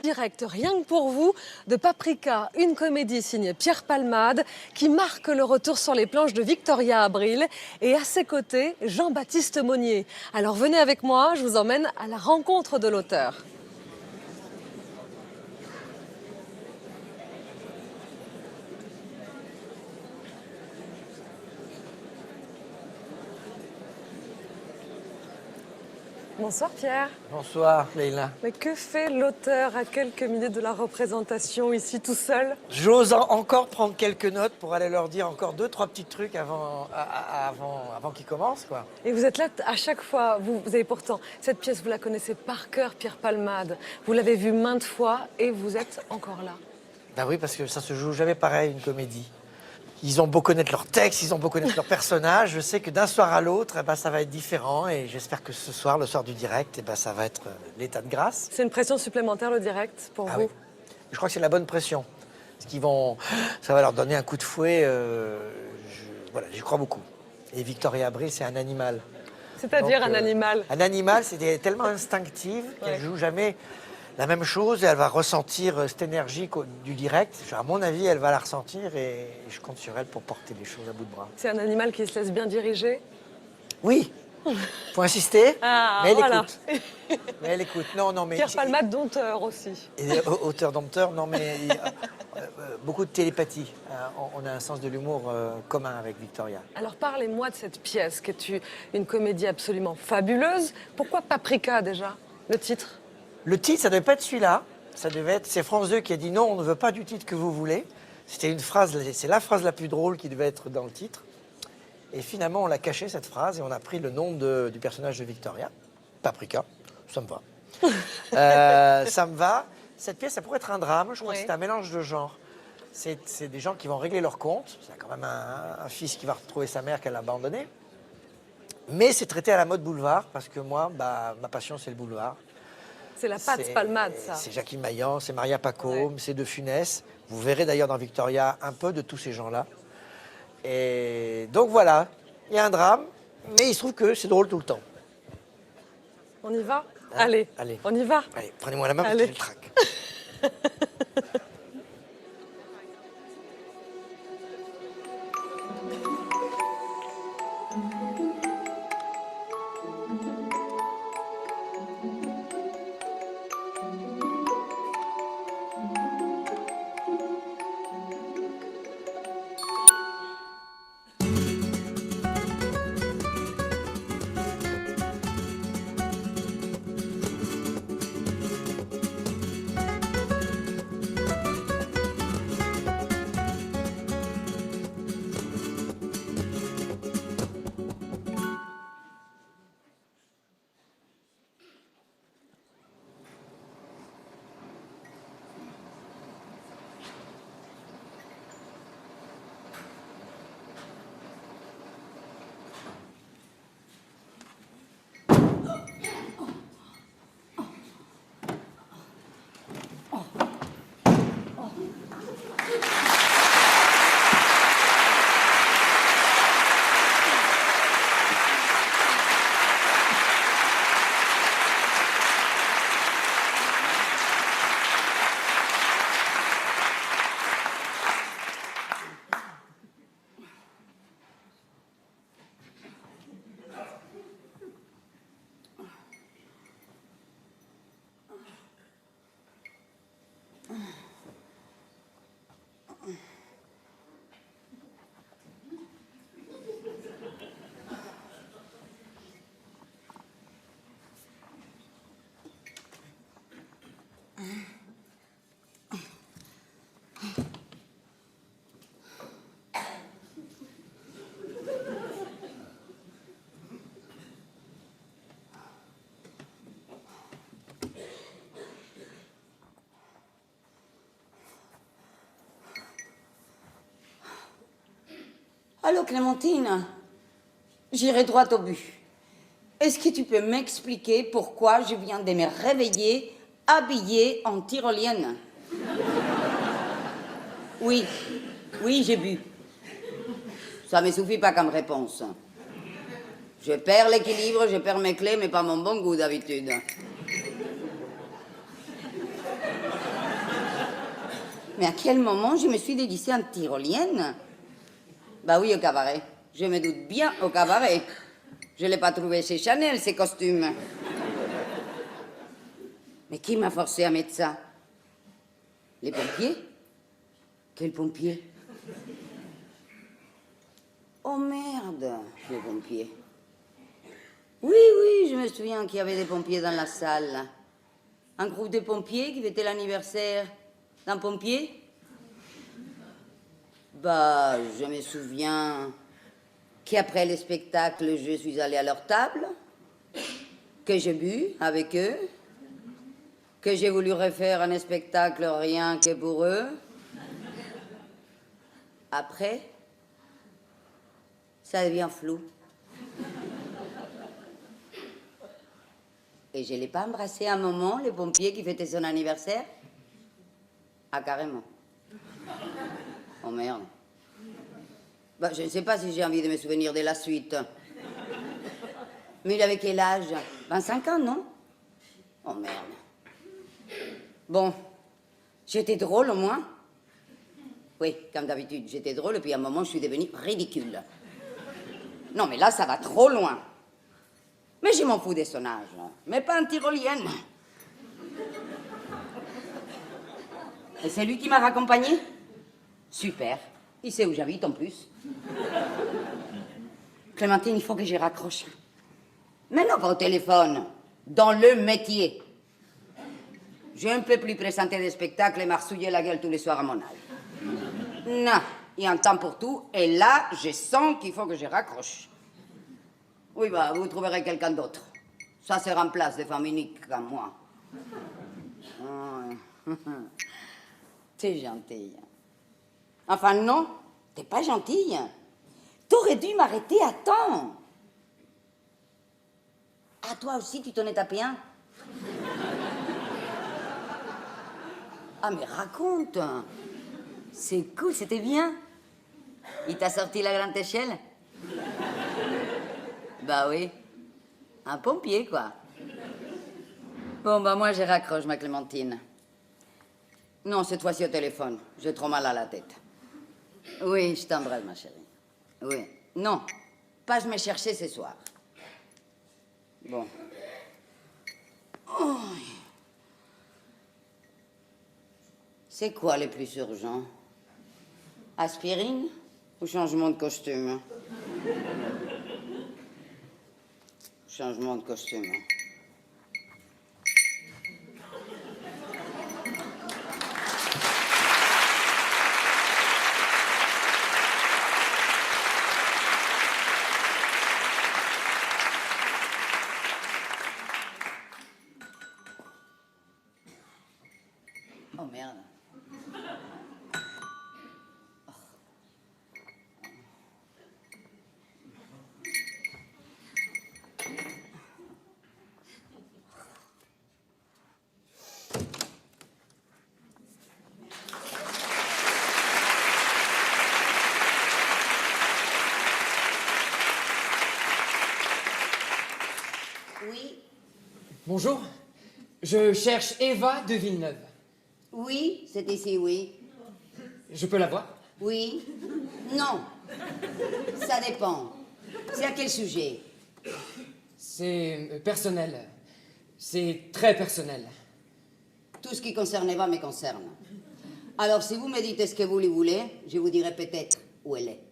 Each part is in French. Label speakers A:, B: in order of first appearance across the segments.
A: Direct, rien que pour vous, de Paprika, une comédie signée Pierre Palmade qui marque le retour sur les planches de Victoria Abril et à ses côtés, Jean-Baptiste Monnier. Alors venez avec moi, je vous emmène à la rencontre de l'auteur. Bonsoir Pierre.
B: Bonsoir Leïla.
A: Mais que fait l'auteur à quelques minutes de la représentation ici tout seul?
B: J'ose encore prendre quelques notes pour aller leur dire encore 2-3 petits trucs avant qu'ils commencent, quoi.
A: Et vous êtes là à chaque fois, vous avez pourtant, cette pièce, vous la connaissez par cœur, Pierre Palmade. Vous l'avez vue maintes fois et vous êtes encore là.
B: Ben oui, parce que ça se joue jamais pareil, une comédie. Ils ont beau connaître leur texte, ils ont beau connaître leur personnage. Je sais que d'un soir à l'autre, eh ben, ça va être différent. Et j'espère que ce soir, le soir du direct, eh ben, ça va être l'état de grâce.
A: C'est une pression supplémentaire, le direct, pour vous?
B: Oui. Je crois que c'est la bonne pression. Ça va leur donner un coup de fouet. Voilà, j'y crois beaucoup. Et Victoria Abril, c'est un animal.
A: C'est-à-dire un animal?
B: Un animal, c'est tellement instinctive qu'elle joue jamais la même chose et elle va ressentir cette énergie du direct. À mon avis, elle va la ressentir et je compte sur elle pour porter les choses à bout de bras.
A: C'est un animal qui se laisse bien diriger?
B: Oui, faut insister, mais elle
A: voilà.
B: écoute. Mais elle écoute. Non, mais...
A: Pierre Palmade, dompteur aussi.
B: Et auteur-dompteur, non, mais beaucoup de télépathie. On a un sens de l'humour commun avec Victoria.
A: Alors parlez-moi de cette pièce qui est une comédie absolument fabuleuse. Pourquoi Paprika déjà, le titre?
B: Le titre, ça devait pas être celui-là. Ça devait être... C'est France 2 qui a dit non, on ne veut pas du titre que vous voulez. C'était une phrase, c'est la phrase la plus drôle qui devait être dans le titre. Et finalement, on l'a caché, cette phrase, et on a pris le nom du personnage de Victoria, Paprika. Ça me va. Ça me va. Cette pièce, ça pourrait être un drame. Je crois que c'est un mélange de genres. C'est des gens qui vont régler leur compte. C'est quand même un fils qui va retrouver sa mère qu'elle a abandonnée. Mais c'est traité à la mode boulevard, parce que moi, ma passion, c'est le boulevard.
A: C'est la patte Palmade, ça.
B: C'est Jacqueline Maillan, c'est Maria Pacôme, c'est De Funès. Vous verrez d'ailleurs dans Victoria un peu de tous ces gens-là. Et donc voilà, il y a un drame, mais il se trouve que c'est drôle tout le temps.
A: On y va?
B: Hein?
A: Allez, on y va.
B: Allez, prenez-moi la main parce que je le traque.
C: Allô Clémentine, j'irai droit au but. Est-ce que tu peux m'expliquer pourquoi je viens de me réveiller habillée en tyrolienne? Oui, j'ai bu. Ça ne me suffit pas comme réponse. Je perds l'équilibre, je perds mes clés, mais pas mon bon goût d'habitude. Mais à quel moment je me suis déguisée en tyrolienne? Bah oui, au cabaret. Je me doute bien au cabaret. Je ne l'ai pas trouvé chez Chanel, ces costumes. Mais qui m'a forcé à mettre ça? Les pompiers? Quels pompiers? Oh merde, les pompiers. Oui, oui, je me souviens qu'il y avait des pompiers dans la salle. Un groupe de pompiers qui fêtait l'anniversaire d'un pompier. Bah, je me souviens qu'après le spectacle, je suis allée à leur table, que j'ai bu avec eux, que j'ai voulu refaire un spectacle rien que pour eux. Après, ça devient flou. Et je ne l'ai pas embrassé un moment, le pompier qui fêtait son anniversaire? Ah, carrément. Oh merde. Bah, je ne sais pas si j'ai envie de me souvenir de la suite. Mais il avait quel âge? 25 ans, non? Oh merde. Bon, j'étais drôle au moins. Oui, comme d'habitude, j'étais drôle, et puis à un moment, je suis devenue ridicule. Non, mais là, ça va trop loin. Mais je m'en fous de son âge, mais pas en tyrolienne. Et c'est lui qui m'a raccompagné? Super. Il sait où j'habite en plus. Clémentine, il faut que j'y raccroche. Mais non, pas au téléphone. Dans le métier. Je ne peux plus présenter des spectacles et marsouiller la gueule tous les soirs à mon âge. Non, il y a un temps pour tout, et là, je sens qu'il faut que je raccroche. Oui, bah, vous trouverez quelqu'un d'autre. Ça se remplace des femmes uniques comme moi. Oh. T'es gentille. Enfin, non, t'es pas gentille. T'aurais dû m'arrêter à temps. Ah, toi aussi, tu t'en es tapé un? Ah, mais raconte. C'est cool, c'était bien. Il t'a sorti la grande échelle? Bah oui. Un pompier, quoi. Bon, bah moi, je raccroche, ma Clémentine. Non, cette fois-ci au téléphone. J'ai trop mal à la tête. Oui, je t'embrasse, ma chérie. Oui. Non, pas je me chercher ce soir. Bon. Oh. C'est quoi le plus urgent? Aspirine ou changement de costume? Changement de costume. Oh merde. Oui,
D: Bonjour, je cherche Eva de Villeneuve.
C: oui, c'est ici, oui.
D: Je peux la voir?
C: Oui, non, ça dépend. C'est à quel sujet?
D: C'est personnel. C'est très personnel.
C: Tout ce qui concerne Eva me concerne. Alors, si vous me dites ce que vous lui voulez, je vous dirai peut-être où elle est.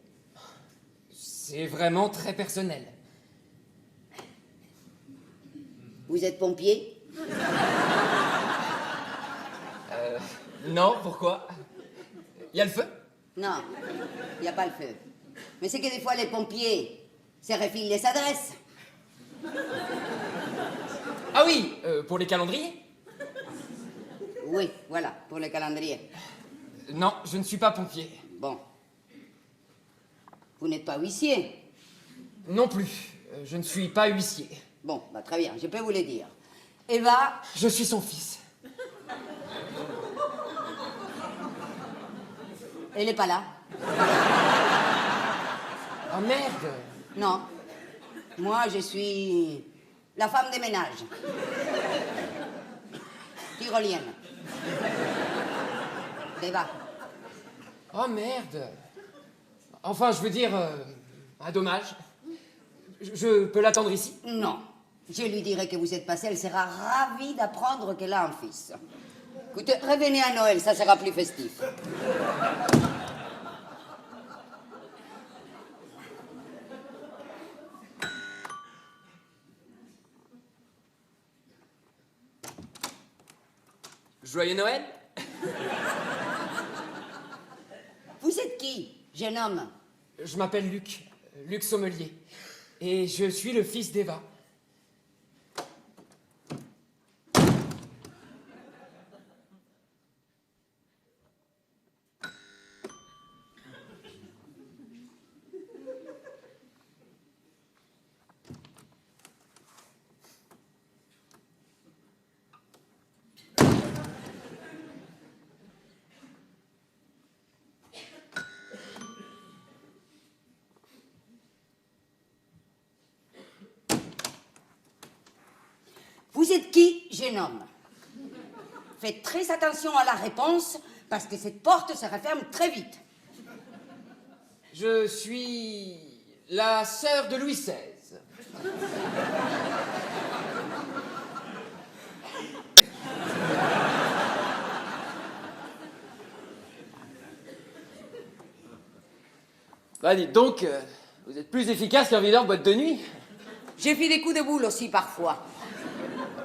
D: C'est vraiment très personnel.
C: Vous êtes pompier?
D: Non, pourquoi? Il y a le feu?
C: Non, il n'y a pas le feu. Mais c'est que des fois, les pompiers se refilent les adresses.
D: Ah oui, pour les calendriers?
C: Oui, voilà, pour le calendrier.
D: Non, je ne suis pas pompier.
C: Bon. Vous n'êtes pas huissier?
D: Non plus, je ne suis pas huissier.
C: Bon, bah très bien, je peux vous le dire. Eva,
D: Je suis son fils.
C: elle n'est pas là.
D: Ah merde!
C: Non. Moi, je suis la femme de ménage. Tyrolienne. Eva.
D: Oh merde. Enfin, je veux dire, un dommage. Je peux l'attendre ici?
C: Non. Je lui dirai que vous êtes passé, elle sera ravie d'apprendre qu'elle a un fils. Écoutez, revenez à Noël, ça sera plus festif.
D: Joyeux Noël.
C: Vous êtes qui, jeune homme?
D: Je m'appelle Luc, Luc Sommelier. Et je suis le fils d'Eva.
C: Vous êtes qui, jeune homme? Faites très attention à la réponse, parce que cette porte se referme très vite.
D: Je suis la sœur de Louis XVI. Bah dites donc, vous êtes plus efficace qu'un videur de boîte de nuit.
C: J'ai fait des coups de boule aussi parfois.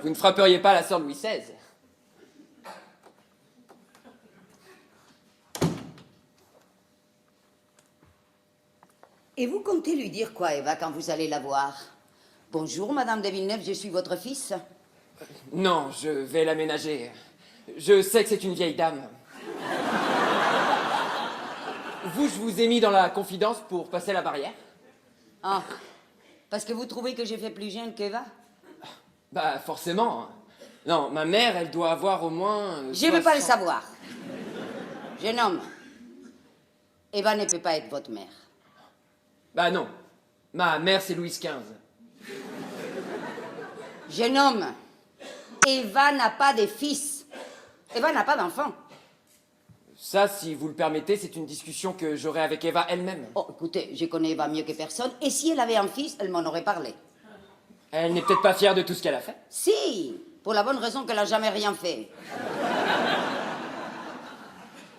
D: Vous ne frapperiez pas la sœur de Louis XVI.
C: Et vous comptez lui dire quoi, Eva, quand vous allez la voir? Bonjour, Madame de Villeneuve, je suis votre fils.
D: Non, je vais l'aménager. Je sais que c'est une vieille dame. Vous, je vous ai mis dans la confidence pour passer la barrière.
C: Ah, parce que vous trouvez que j'ai fait plus jeune qu'Eva?
D: Bah, forcément. Non, ma mère, elle doit avoir au moins...
C: Je ne veux pas le
D: 60.
C: savoir. Jeune homme, Eva ne peut pas être votre mère.
D: Bah non. Ma mère, c'est Louise XV.
C: Jeune homme, Eva n'a pas de fils. Eva n'a pas d'enfant.
D: Ça, si vous le permettez, c'est une discussion que j'aurai avec Eva elle-même.
C: Oh, écoutez, je connais Eva mieux que personne, et si elle avait un fils, elle m'en aurait parlé.
D: Elle n'est peut-être pas fière de tout ce qu'elle a fait.
C: Si, pour la bonne raison qu'elle n'a jamais rien fait.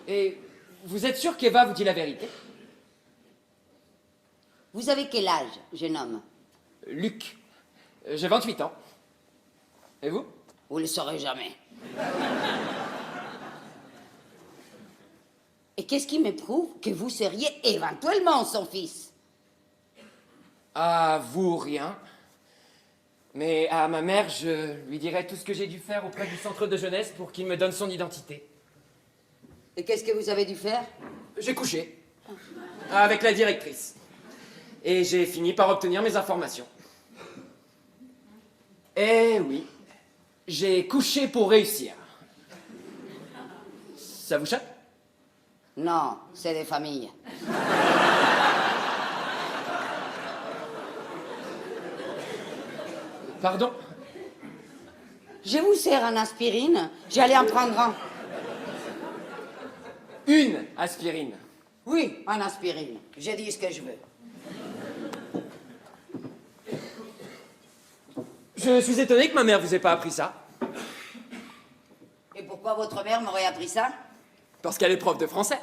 D: Et vous êtes sûr qu'Eva vous dit la vérité?
C: Vous avez quel âge, jeune homme?
D: Luc, j'ai 28 ans. Et vous?
C: Vous ne le saurez jamais. Et qu'est-ce qui me prouve que vous seriez éventuellement son fils?
D: À vous, rien. Mais à ma mère, je lui dirai tout ce que j'ai dû faire auprès du centre de jeunesse pour qu'il me donne son identité.
C: Et qu'est-ce que vous avez dû faire?
D: J'ai couché avec la directrice. Et j'ai fini par obtenir mes informations. Eh oui, j'ai couché pour réussir. Ça vous choque?
C: Non, c'est des familles.
D: Pardon?
C: Je vous sers un aspirine, j'allais en prendre un.
D: Une aspirine.
C: Oui, un aspirine. Je dis ce que je veux.
D: Je suis étonné que ma mère vous ait pas appris ça.
C: Et pourquoi votre mère m'aurait appris ça?
D: Parce qu'elle est prof de français.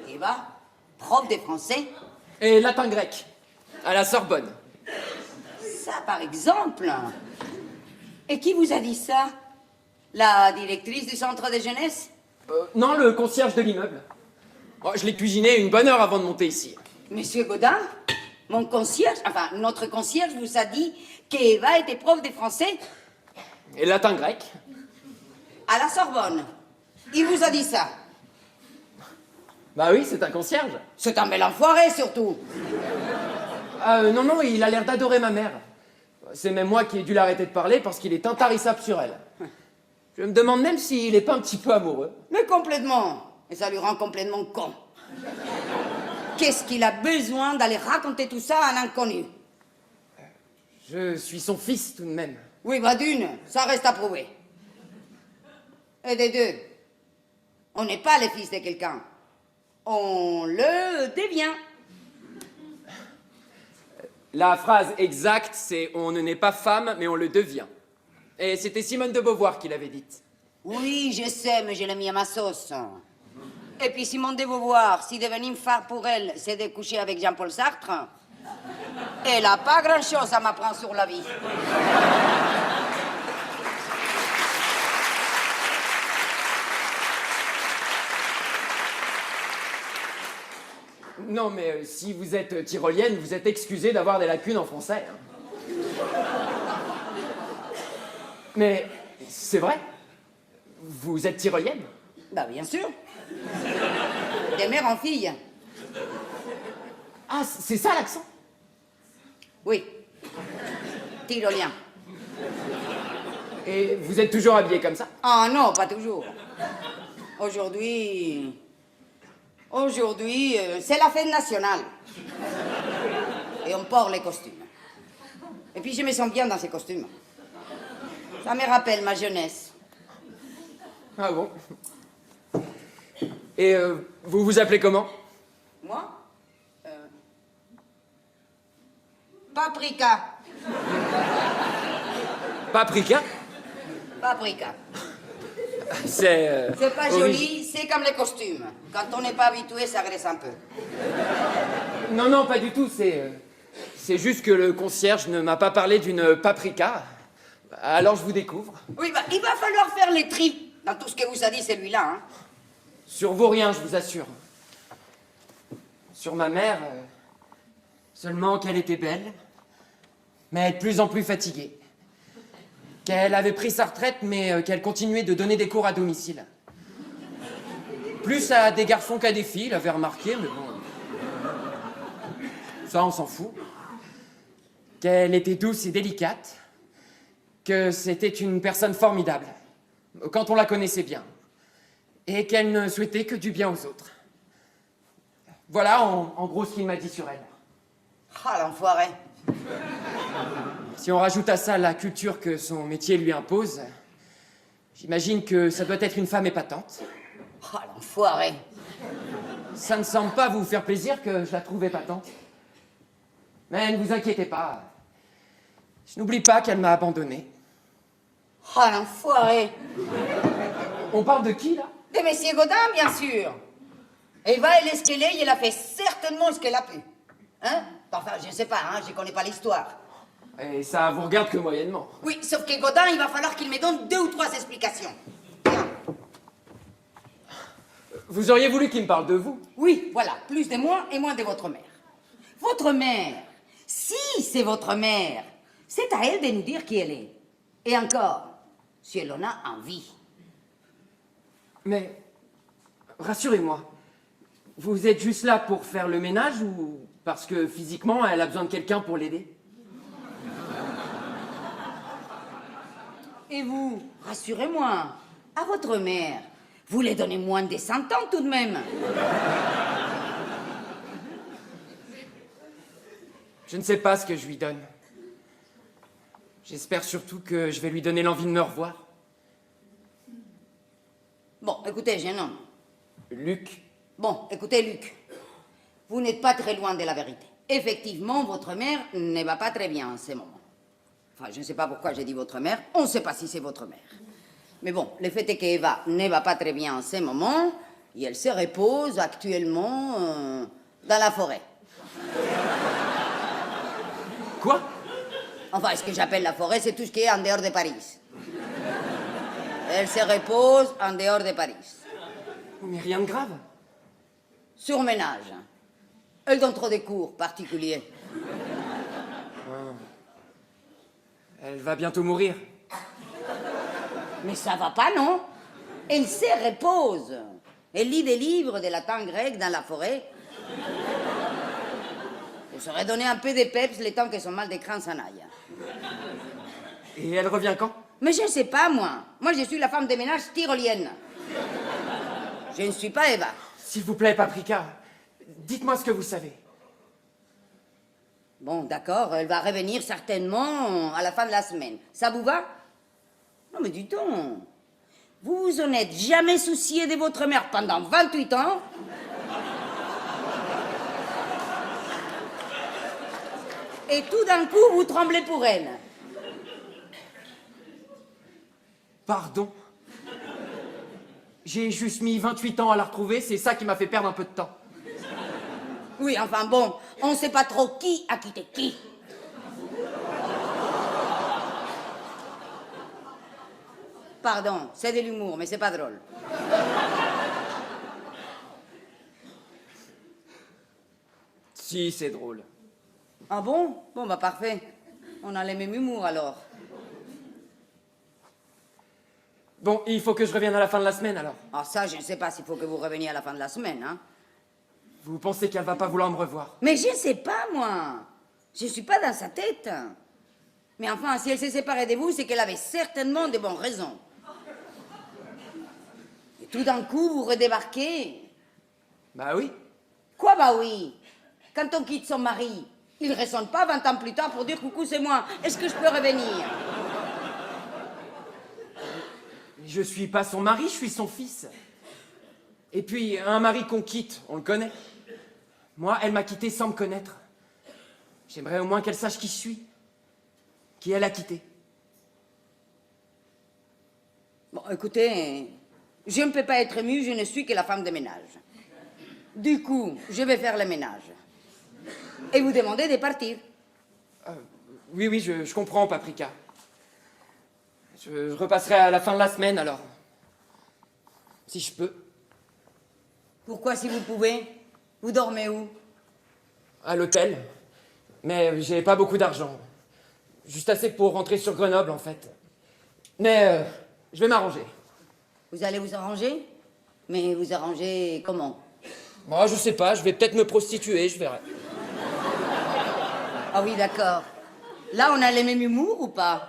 C: Eva, prof de français?
D: Et latin-grec. À la Sorbonne.
C: Ça, par exemple. Et qui vous a dit ça? La directrice du centre de jeunesse?
D: Non, le concierge de l'immeuble. Oh, je l'ai cuisiné une bonne heure avant de monter ici.
C: Monsieur Godin, mon concierge, enfin, notre concierge vous a dit qu'Eva était prof de français
D: Et latin-grec.
C: à la Sorbonne. Il vous a dit ça?
D: Bah oui, c'est un concierge.
C: C'est un bel enfoiré, surtout.
D: Non, non, il a l'air d'adorer ma mère. C'est même moi qui ai dû l'arrêter de parler parce qu'il est intarissable sur elle. Je me demande même s'il est pas un petit peu amoureux.
C: Mais complètement. Et ça lui rend complètement con. Qu'est-ce qu'il a besoin d'aller raconter tout ça à un inconnu?
D: Je suis son fils tout de même.
C: Oui, bah d'une, ça reste à prouver. Et des deux. On n'est pas les fils de quelqu'un. On le devient.
D: La phrase exacte, c'est « on ne naît pas femme, mais on le devient ». Et c'était Simone de Beauvoir qui l'avait dite.
C: Oui, je sais, mais je l'ai mis à ma sauce. Et puis Simone de Beauvoir, si devenir une femme pour elle, c'est de coucher avec Jean-Paul Sartre, elle n'a pas grand-chose à m'apprendre sur la vie.
D: Non, mais si vous êtes tyrolienne, vous êtes excusée d'avoir des lacunes en français. Hein. Mais c'est vrai. Vous êtes tyrolienne.
C: Bah bien sûr. De mère en fille.
D: Ah, c'est ça l'accent?
C: Oui. Tyrolien.
D: Et vous êtes toujours habillée comme ça?
C: Ah non, pas toujours. Aujourd'hui, c'est la fête nationale. Et on porte les costumes. Et puis je me sens bien dans ces costumes. Ça me rappelle ma jeunesse.
D: Ah bon? Et vous vous appelez comment?
C: Moi Paprika.
D: Paprika?
C: Paprika.
D: C'est...
C: C'est pas joli, c'est comme les costumes. Quand on n'est pas habitué, ça graisse un peu.
D: Non, non, pas du tout. C'est juste que le concierge ne m'a pas parlé d'une paprika. Alors je vous découvre.
C: Oui, bah, il va falloir faire les tris dans tout ce que vous a dit celui-là. Hein.
D: Sur vos riens, je vous assure. Sur ma mère, seulement qu'elle était belle, mais de plus en plus fatiguée. Qu'elle avait pris sa retraite, mais qu'elle continuait de donner des cours à domicile. Plus à des garçons qu'à des filles, il avait remarqué, mais bon... Ça, on s'en fout. Qu'elle était douce et délicate, que c'était une personne formidable, quand on la connaissait bien, et qu'elle ne souhaitait que du bien aux autres. Voilà, en gros, ce qu'il m'a dit sur elle.
C: Ah, l'enfoiré.
D: Si on rajoute à ça la culture que son métier lui impose, j'imagine que ça doit être une femme épatante.
C: Ah, l'enfoiré.
D: Ça ne semble pas vous faire plaisir que je la trouve épatante. Mais ne vous inquiétez pas. Je n'oublie pas qu'elle m'a abandonné.
C: Ah, l'enfoiré.
D: On parle de qui, là?
C: De Monsieur Godin, bien sûr. Eva, elle est ce qu'elle est, et elle a fait certainement ce qu'elle a pu. Hein? Enfin, je ne sais pas, hein, je ne connais pas l'histoire.
D: Et ça vous regarde que moyennement.
C: Oui, sauf que Godin, il va falloir qu'il me donne 2 ou 3 explications. Tiens.
D: Vous auriez voulu qu'il me parle de vous?
C: Oui, voilà, plus de moi et moins de votre mère. Votre mère, si c'est votre mère, c'est à elle de nous dire qui elle est. Et encore, si elle en a envie.
D: Mais, rassurez-moi, vous êtes juste là pour faire le ménage ou parce que physiquement, elle a besoin de quelqu'un pour l'aider?
C: Et vous, rassurez-moi, à votre mère, vous les donnez moins de 100 ans tout de même.
D: Je ne sais pas ce que je lui donne. J'espère surtout que je vais lui donner l'envie de me revoir.
C: Bon, écoutez, jeune homme.
D: Luc,
C: Bon, écoutez, Luc. Vous n'êtes pas très loin de la vérité. Effectivement, votre mère ne va pas très bien en ce moment. Enfin, je ne sais pas pourquoi j'ai dit votre mère. On ne sait pas si c'est votre mère. Mais bon, le fait est qu'Eva ne va pas très bien en ce moment et elle se repose actuellement dans la forêt.
D: quoi?
C: Enfin, ce que j'appelle la forêt, c'est tout ce qui est en dehors de Paris. Elle se repose en dehors de Paris.
D: Mais rien de grave.
C: Surménage. Elle donne trop de cours particuliers.
D: Elle va bientôt mourir.
C: Mais ça va pas, non? Elle se repose. Elle lit des livres de latin grec dans la forêt. Elle serait donné un peu de peps le temps que son mal de crâne s'en aille.
D: Et elle revient quand?
C: Mais je ne sais pas, moi. Moi, je suis la femme de ménage tyrolienne. Je ne suis pas Eva.
D: S'il vous plaît, Paprika, dites-moi ce que vous savez.
C: Bon, d'accord, elle va revenir certainement à la fin de la semaine. Ça vous va? Non, mais dis donc. Vous vous en êtes jamais soucié de votre mère pendant 28 ans. Et tout d'un coup, vous tremblez pour elle.
D: Pardon. J'ai juste mis 28 ans à la retrouver, c'est ça qui m'a fait perdre un peu de temps.
C: Oui, enfin bon, on ne sait pas trop qui a quitté qui. Pardon, c'est de l'humour, mais c'est pas drôle.
D: Si, c'est drôle.
C: Ah bon? Bon, bah parfait. On a les mêmes humours alors.
D: Bon, il faut que je revienne à la fin de la semaine alors.
C: Ah ça, je ne sais pas s'il faut que vous reveniez à la fin de la semaine, hein.
D: Vous pensez qu'elle va pas vouloir me revoir?
C: Mais je ne sais pas, moi. Je ne suis pas dans sa tête. Mais enfin, si elle s'est séparée de vous, c'est qu'elle avait certainement de bonnes raisons. Et tout d'un coup, vous redébarquez.
D: Bah oui.
C: Quoi, bah oui? Quand on quitte son mari, il ne ressonne pas 20 ans plus tard pour dire coucou, c'est moi. Est-ce que je peux revenir?
D: Je suis pas son mari, je suis son fils. Et puis, un mari qu'on quitte, on le connaît. Moi, elle m'a quitté sans me connaître. J'aimerais au moins qu'elle sache qui je suis. Qui elle a quitté.
C: Bon, écoutez, je ne peux pas être émue, je ne suis que la femme de ménage. Du coup, je vais faire le ménage. Et vous demandez de partir.
D: Oui, je comprends, Paprika. Je repasserai à la fin de la semaine, alors. Si je peux.
C: Pourquoi, si vous pouvez? Vous dormez où?
D: À l'hôtel. Mais j'ai pas beaucoup d'argent. Juste assez pour rentrer sur Grenoble, en fait. Mais je vais m'arranger.
C: Vous allez vous arranger? Mais vous arrangez comment?
D: Moi, je sais pas, je vais peut-être me prostituer, je verrai.
C: Ah oui, d'accord. Là, on a les mêmes humours ou pas?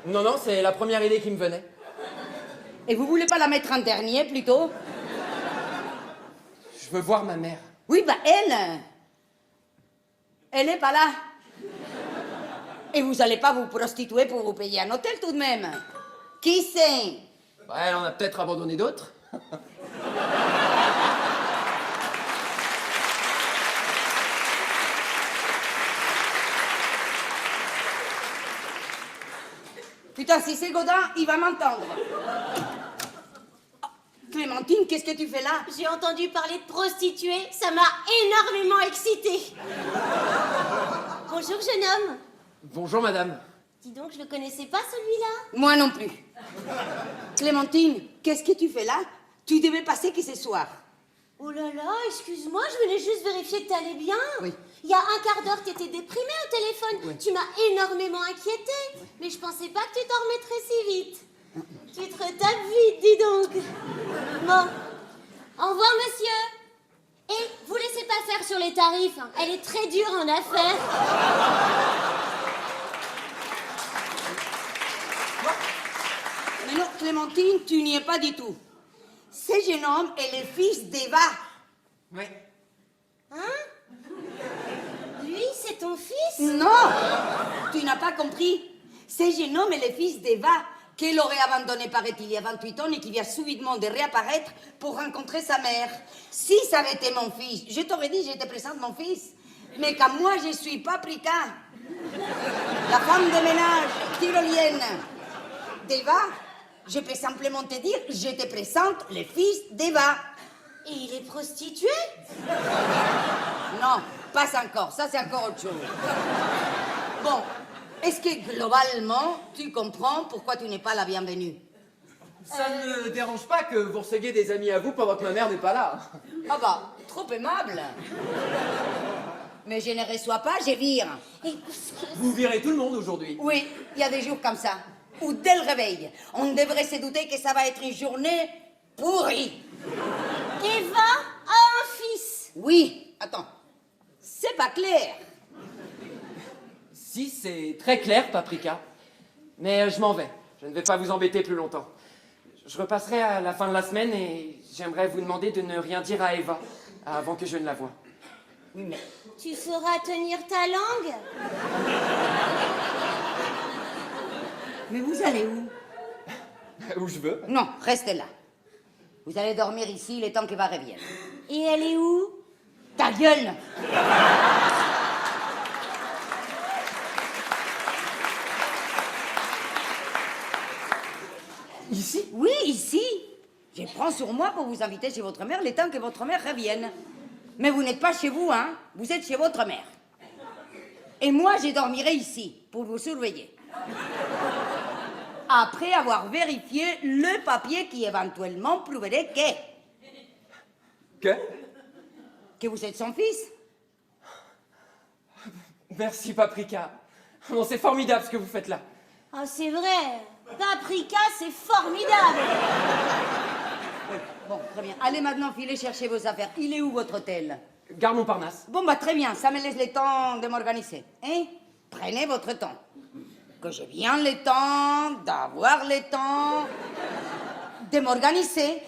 D: Non, c'est la première idée qui me venait.
C: Et vous voulez pas la mettre en dernier, plutôt?
D: Je veux voir ma mère.
C: Oui, bah elle est pas là. Et vous allez pas vous prostituer pour vous payer un hôtel tout de même. Qui sait?
D: Ouais, elle en a peut-être abandonné d'autres.
C: Putain, si c'est Godin, il va m'entendre. Ah, Clémentine, qu'est-ce que tu fais là?
E: J'ai entendu parler de prostituée, ça m'a énormément excitée. Bonjour jeune homme.
D: Bonjour, madame.
E: Dis donc, je le connaissais pas celui-là.
C: Moi non plus. Clémentine, qu'est-ce que tu fais là? Tu devais passer que ce soir.
E: Oh là là, excuse-moi, je venais juste vérifier que t'allais bien.
C: Oui.
E: Il y a un quart d'heure, t'étais déprimée au téléphone.
C: Oui.
E: Tu m'as énormément inquiétée. Mais je pensais pas que tu t'en remettrais si vite. Tu te retapes vite, dis donc. Bon. Au revoir, monsieur. Et vous laissez pas faire sur les tarifs. Hein. Elle est très dure en affaires.
C: Mais non, Clémentine, tu n'y es pas du tout. Ce jeune homme est le fils d'Eva.
D: Oui.
E: Hein? Lui, c'est ton fils?
C: Non, tu n'as pas compris. Ce jeune homme est le fils d'Eva, qu'elle aurait abandonné, paraît-il, il y a 28 ans et qui vient subitement de réapparaître pour rencontrer sa mère. Si ça avait été mon fils, je t'aurais dit, j'étais présente, mon fils. Mais quand moi, je suis Paprika, la femme de ménage tyrolienne d'Eva, je peux simplement te dire, je te présente le fils d'Eva.
E: Et il est prostitué?
C: Non, pas encore, ça c'est encore autre chose. Bon, est-ce que globalement, tu comprends pourquoi tu n'es pas la bienvenue?
D: Ça ne me dérange pas que vous receviez des amis à vous pendant que ma mère n'est pas là.
C: Ah bah, trop aimable. Mais je ne reçois pas, je vire.
E: Et
D: Vous virez tout le monde aujourd'hui.
C: Oui, il y a des jours comme ça, où dès le réveil, on devrait se douter que ça va être une journée pourrie.
E: Eva a un fils.
C: Oui, attends, c'est pas clair.
D: Si, c'est très clair, Paprika. Mais je m'en vais. Je ne vais pas vous embêter plus longtemps. Je repasserai à la fin de la semaine et j'aimerais vous demander de ne rien dire à Eva avant que je ne la voie.
C: Oui, mais
E: Tu sauras tenir ta langue?
C: vous allez où?
D: Où je veux.
C: Non, restez là. Vous allez dormir ici le temps que va revienne.
E: Et elle est où?
C: Ta gueule!
D: Ici?
C: Oui, ici. Je prends sur moi pour vous inviter chez votre mère le temps que votre mère revienne. Mais vous n'êtes pas chez vous, hein? Vous êtes chez votre mère. Et moi, je dormirai ici pour vous surveiller. Après avoir vérifié le papier qui éventuellement prouverait
D: Que?
C: que vous êtes son fils.
D: Merci, Paprika. Bon, c'est formidable ce que vous faites là.
E: Ah, c'est vrai. Paprika, c'est formidable.
C: Bon, très bien. Allez maintenant, filez chercher vos affaires. Il est où votre hôtel?
D: Gare Montparnasse.
C: Bon, bah très bien, ça me laisse le temps de m'organiser. Hein? Prenez votre temps. Que j'ai bien le temps d'avoir le temps de m'organiser.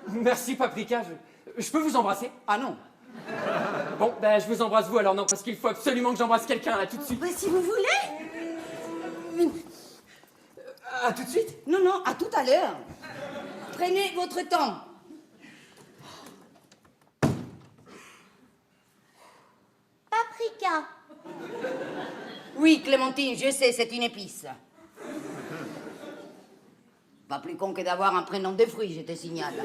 D: Merci, Paprika. Je peux vous embrasser?
C: Ah non.
D: Bon, ben, je vous embrasse vous alors, non, parce qu'il faut absolument que j'embrasse quelqu'un là tout de suite.
E: Bah, si vous voulez.
D: À tout de suite?
C: Non, non, à tout à l'heure. Prenez votre temps.
E: Paprika.
C: Oui, Clémentine, je sais, c'est une épice. Pas plus con que d'avoir un prénom de fruits, je te signale.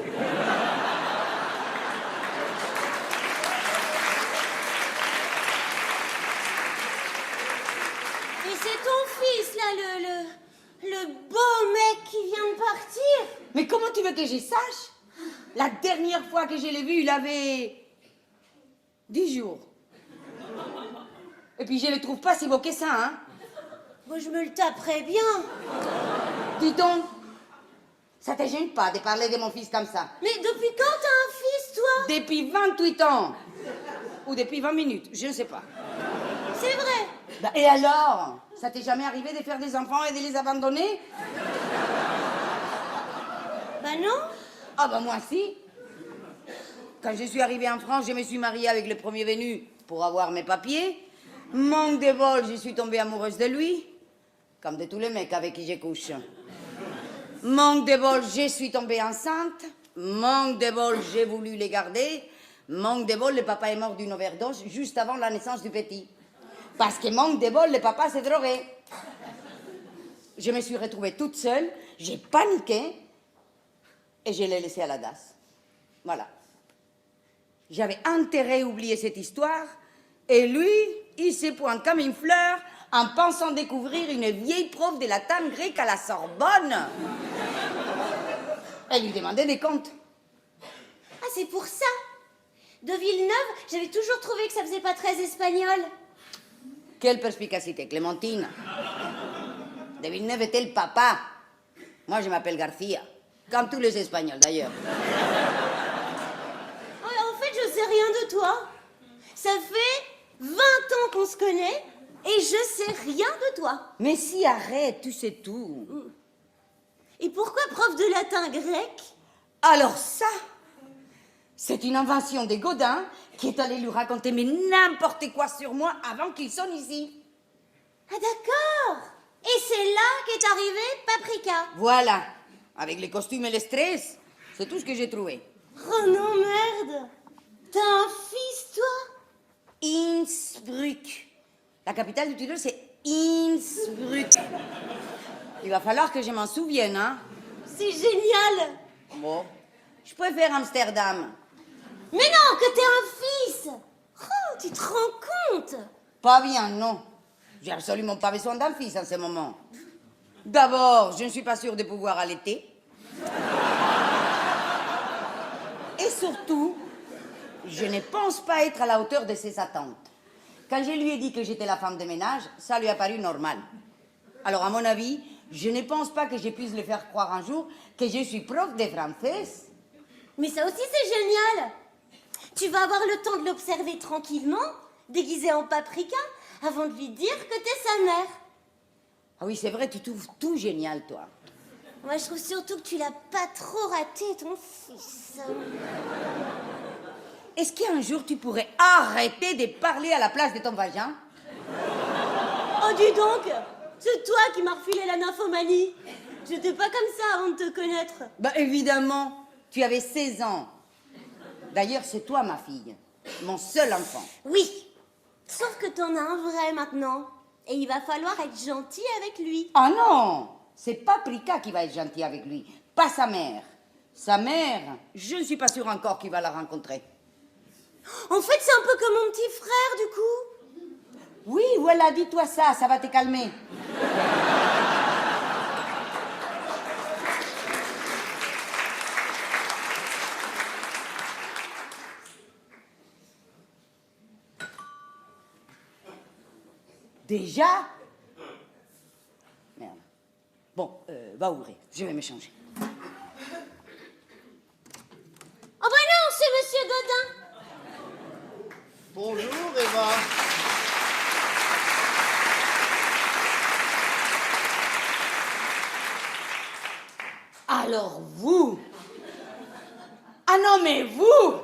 E: Et c'est ton fils, là, le beau mec qui vient de partir.
C: Mais comment tu veux que je sache? La dernière fois que je l'ai vu, il avait 10 jours. Et puis je le trouve pas si beau que ça, hein?
E: Moi, je me le taperais bien.
C: Dis donc, ça te gêne pas de parler de mon fils comme ça?
E: Mais depuis quand t'as un fils, toi?
C: Depuis 28 ans. Ou depuis 20 minutes, je ne sais pas.
E: C'est vrai.
C: Bah, et alors? Ça t'est jamais arrivé de faire des enfants et de les abandonner?
E: Bah non.
C: Ah bah moi si. Quand je suis arrivée en France, je me suis mariée avec le premier venu pour avoir mes papiers. Manque de bol, je suis tombée amoureuse de lui. Comme de tous les mecs avec qui je couche. Manque de bol, je suis tombée enceinte. Manque de bol, j'ai voulu les garder. Manque de bol, le papa est mort d'une overdose juste avant la naissance du petit. Parce que manque de bol, le papa s'est drogué. Je me suis retrouvée toute seule, j'ai paniqué et je l'ai laissé à la DAS. Voilà. J'avais intérêt à oublier cette histoire et lui, il se pointe comme une fleur en pensant découvrir une vieille prof de latin grec à la Sorbonne. Elle lui demandait des comptes.
E: Ah, c'est pour ça. De Villeneuve, j'avais toujours trouvé que ça faisait pas très espagnol.
C: Quelle perspicacité, Clémentine. De Villeneuve était le papa. Moi, je m'appelle Garcia. Comme tous les Espagnols, d'ailleurs.
E: Ouais, en fait, je sais rien de toi. Ça fait 20 ans qu'on se connaît et je sais rien de toi.
C: Mais si, arrête, tu sais tout.
E: Et pourquoi prof de latin grec?
C: Alors ça, c'est une invention des Godin qui est allé lui raconter mais n'importe quoi sur moi avant qu'il sonne ici.
E: Ah d'accord. Et c'est là qu'est arrivé Paprika.
C: Voilà, avec les costumes et le stress, c'est tout ce que j'ai trouvé.
E: Oh non, merde. T'as un fils, toi?
C: Innsbruck. La capitale du Tyrol, c'est Innsbruck. Il va falloir que je m'en souvienne, hein.
E: C'est génial.
C: Bon, je préfère Amsterdam.
E: Mais non, que t'es un fils. Oh, tu te rends compte?
C: Pas bien, non. J'ai absolument pas besoin d'un fils en ce moment. D'abord, je ne suis pas sûre de pouvoir allaiter. Et surtout, je ne pense pas être à la hauteur de ses attentes. Quand je lui ai dit que j'étais la femme de ménage, ça lui a paru normal. Alors, à mon avis, je ne pense pas que je puisse le faire croire un jour que je suis prof de français.
E: Mais ça aussi, c'est génial. Tu vas avoir le temps de l'observer tranquillement, déguisé en Paprika, avant de lui dire que t'es sa mère.
C: Ah oui, c'est vrai, tu trouves tout génial, toi.
E: Moi, je trouve surtout que tu l'as pas trop raté, ton fils.
C: Est-ce qu'un jour tu pourrais arrêter de parler à la place de ton vagin?
E: Oh, dis donc, c'est toi qui m'as refilé la nymphomanie. J'étais pas comme ça avant de te connaître.
C: Bah évidemment, tu avais 16 ans. D'ailleurs, c'est toi ma fille, mon seul enfant.
E: Oui. Sauf que t'en as un vrai maintenant. Et il va falloir être gentil avec lui.
C: Ah non, c'est Paprika qui va être gentil avec lui, pas sa mère. Sa mère, je ne suis pas sûre encore qu'il va la rencontrer.
E: En fait, c'est un peu comme mon petit frère, du coup.
C: Oui, voilà, dis-toi ça va te calmer. Déjà? Merde. Bon, va ouvrir, je vais me changer.
E: Oh bah non, c'est Monsieur Godin.
F: Bonjour Eva.
C: Alors vous? Ah non, mais vous?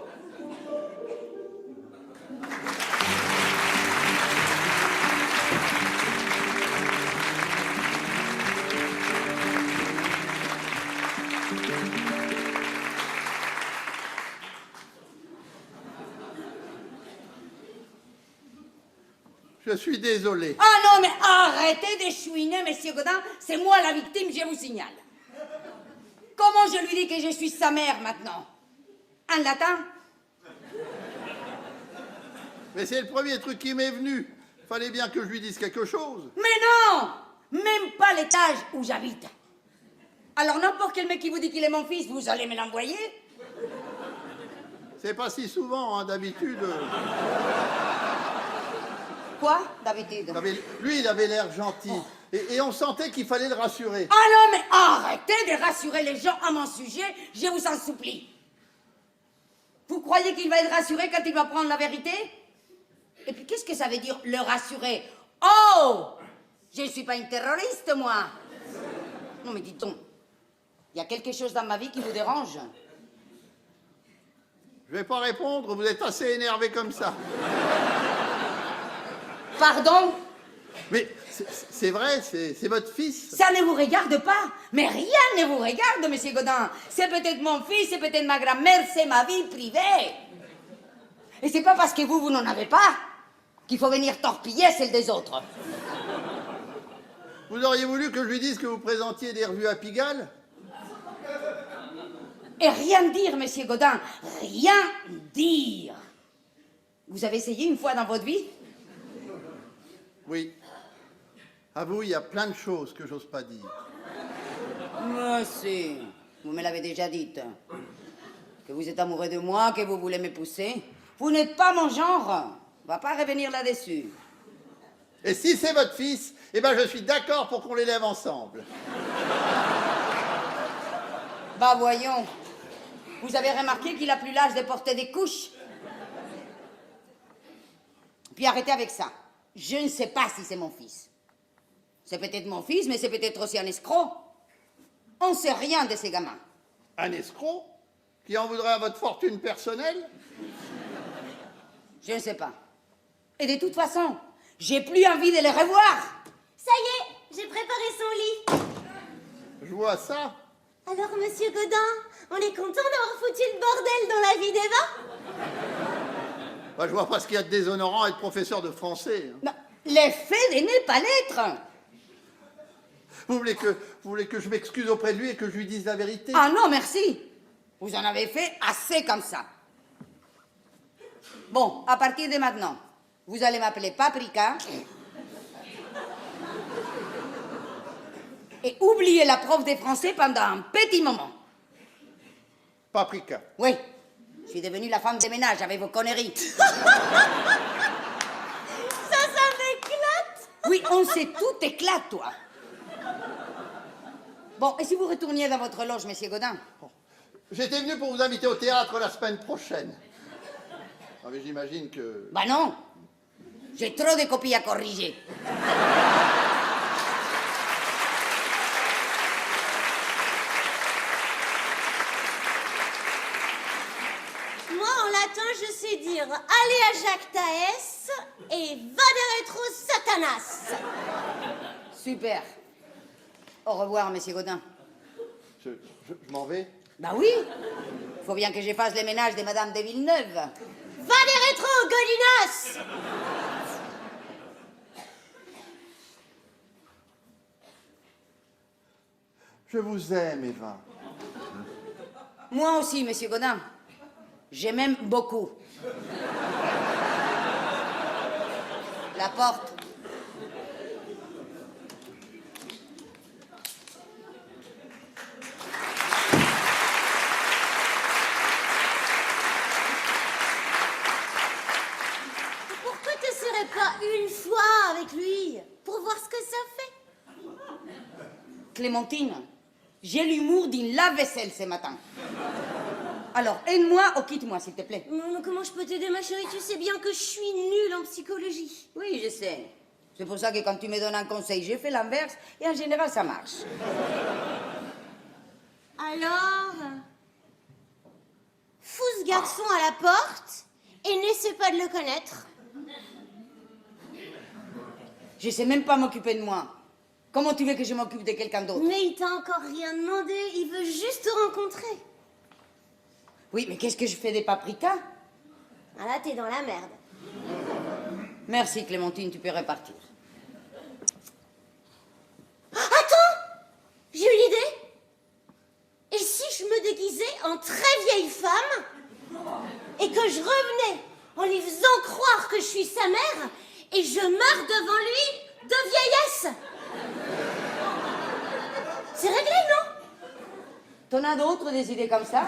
F: Je suis désolé.
C: Ah non, mais arrêtez de chouiner, monsieur Godin. C'est moi la victime, je vous signale. Comment je lui dis que je suis sa mère maintenant? En latin?
F: Mais c'est le premier truc qui m'est venu. Fallait bien que je lui dise quelque chose.
C: Mais non! Même pas l'étage où j'habite. Alors n'importe quel mec qui vous dit qu'il est mon fils, vous allez me l'envoyer?
F: C'est pas si souvent, hein, d'habitude.
C: Quoi, d'habitude?
F: Lui, il avait l'air gentil. Et on sentait qu'il fallait le rassurer.
C: Ah non, mais arrêtez de rassurer les gens à mon sujet, je vous en supplie. Vous croyez qu'il va être rassuré quand il va prendre la vérité? Et puis qu'est-ce que ça veut dire, le rassurer? Oh! Je ne suis pas une terroriste, moi. Non, mais dites donc, il y a quelque chose dans ma vie qui vous dérange?
F: Je vais pas répondre, vous êtes assez énervé comme ça.
C: Pardon?
F: Mais c'est vrai, c'est votre fils.
C: Ça ne vous regarde pas? Mais rien ne vous regarde, monsieur Godin. C'est peut-être mon fils, c'est peut-être ma grand-mère, c'est ma vie privée. Et c'est pas parce que vous n'en avez pas qu'il faut venir torpiller celle des autres.
F: Vous auriez voulu que je lui dise que vous présentiez des revues à Pigalle?
C: Et rien dire, monsieur Godin, rien dire. Vous avez essayé une fois dans votre vie?
F: Oui. À vous, il y a plein de choses que j'ose pas dire.
C: Monsieur, vous me l'avez déjà dit. Que vous êtes amoureux de moi, que vous voulez me pousser. Vous n'êtes pas mon genre. On va pas revenir là-dessus.
F: Et si c'est votre fils, eh ben je suis d'accord pour qu'on l'élève ensemble.
C: Bah voyons. Vous avez remarqué qu'il a plus l'âge de porter des couches? Puis arrêtez avec ça. Je ne sais pas si c'est mon fils. C'est peut-être mon fils, mais c'est peut-être aussi un escroc. On ne sait rien de ces gamins.
F: Un escroc qui en voudrait à votre fortune personnelle?
C: Je ne sais pas. Et de toute façon, j'ai plus envie de les revoir.
E: Ça y est, j'ai préparé son lit.
F: Je vois ça.
E: Alors, Monsieur Godin, on est content d'avoir foutu le bordel dans la vie d'Eva?
F: Bah, je vois pas ce qu'il y a de déshonorant à être professeur de français. Hein.
C: Non, les faits de ne pas l'être.
F: Vous voulez que je m'excuse auprès de lui et que je lui dise la vérité?
C: Ah non, merci. Vous en avez fait assez comme ça. Bon, à partir de maintenant, vous allez m'appeler Paprika. Et oubliez la prof de français pendant un petit moment.
F: Paprika.
C: Oui, je suis devenue la femme de ménage avec vos conneries.
E: Ça m'éclate.
C: Oui, on sait tout éclate, toi. Bon, et si vous retourniez dans votre loge, monsieur Godin?
F: J'étais venu pour vous inviter au théâtre la semaine prochaine. Ah, mais j'imagine que...
C: Bah non, j'ai trop de copies à corriger.
E: Moi, en latin, je sais dire allez à Jacques Taès et va de rétro Satanas.
C: Super. Au revoir, monsieur Godin.
F: Je m'en vais.
C: Bah oui. Faut bien que je fasse les ménages de Madame de Villeneuve.
E: Va les rétro, Golinas!
F: Je vous aime, Eva.
C: Moi aussi, monsieur Godin. Je m'aime beaucoup. La porte.
E: Pourquoi tu serais pas une fois avec lui pour voir ce que ça fait?
C: Clémentine, j'ai l'humour d'une lave-vaisselle ce matin. Alors, aide-moi ou quitte-moi, s'il te plaît.
E: Mais comment je peux t'aider, ma chérie? Tu sais bien que je suis nulle en psychologie.
C: Oui, je sais. C'est pour ça que quand tu me donnes un conseil, j'ai fait l'inverse et en général, ça marche.
E: Alors, fous ce garçon à la porte et n'essaie pas de le connaître.
C: Je sais même pas m'occuper de moi. Comment tu veux que je m'occupe de quelqu'un d'autre?
E: Mais il t'a encore rien demandé, il veut juste te rencontrer.
C: Oui, mais qu'est-ce que je fais des paprikas?
E: Ah là, t'es dans la merde.
C: Merci, Clémentine, tu peux repartir.
E: Attends! J'ai une idée! Et si je me déguisais en très vieille femme et que je revenais en lui faisant croire que je suis sa mère et je meurs devant lui de vieillesse? C'est réglé, non?
C: T'en as d'autres, des idées comme ça?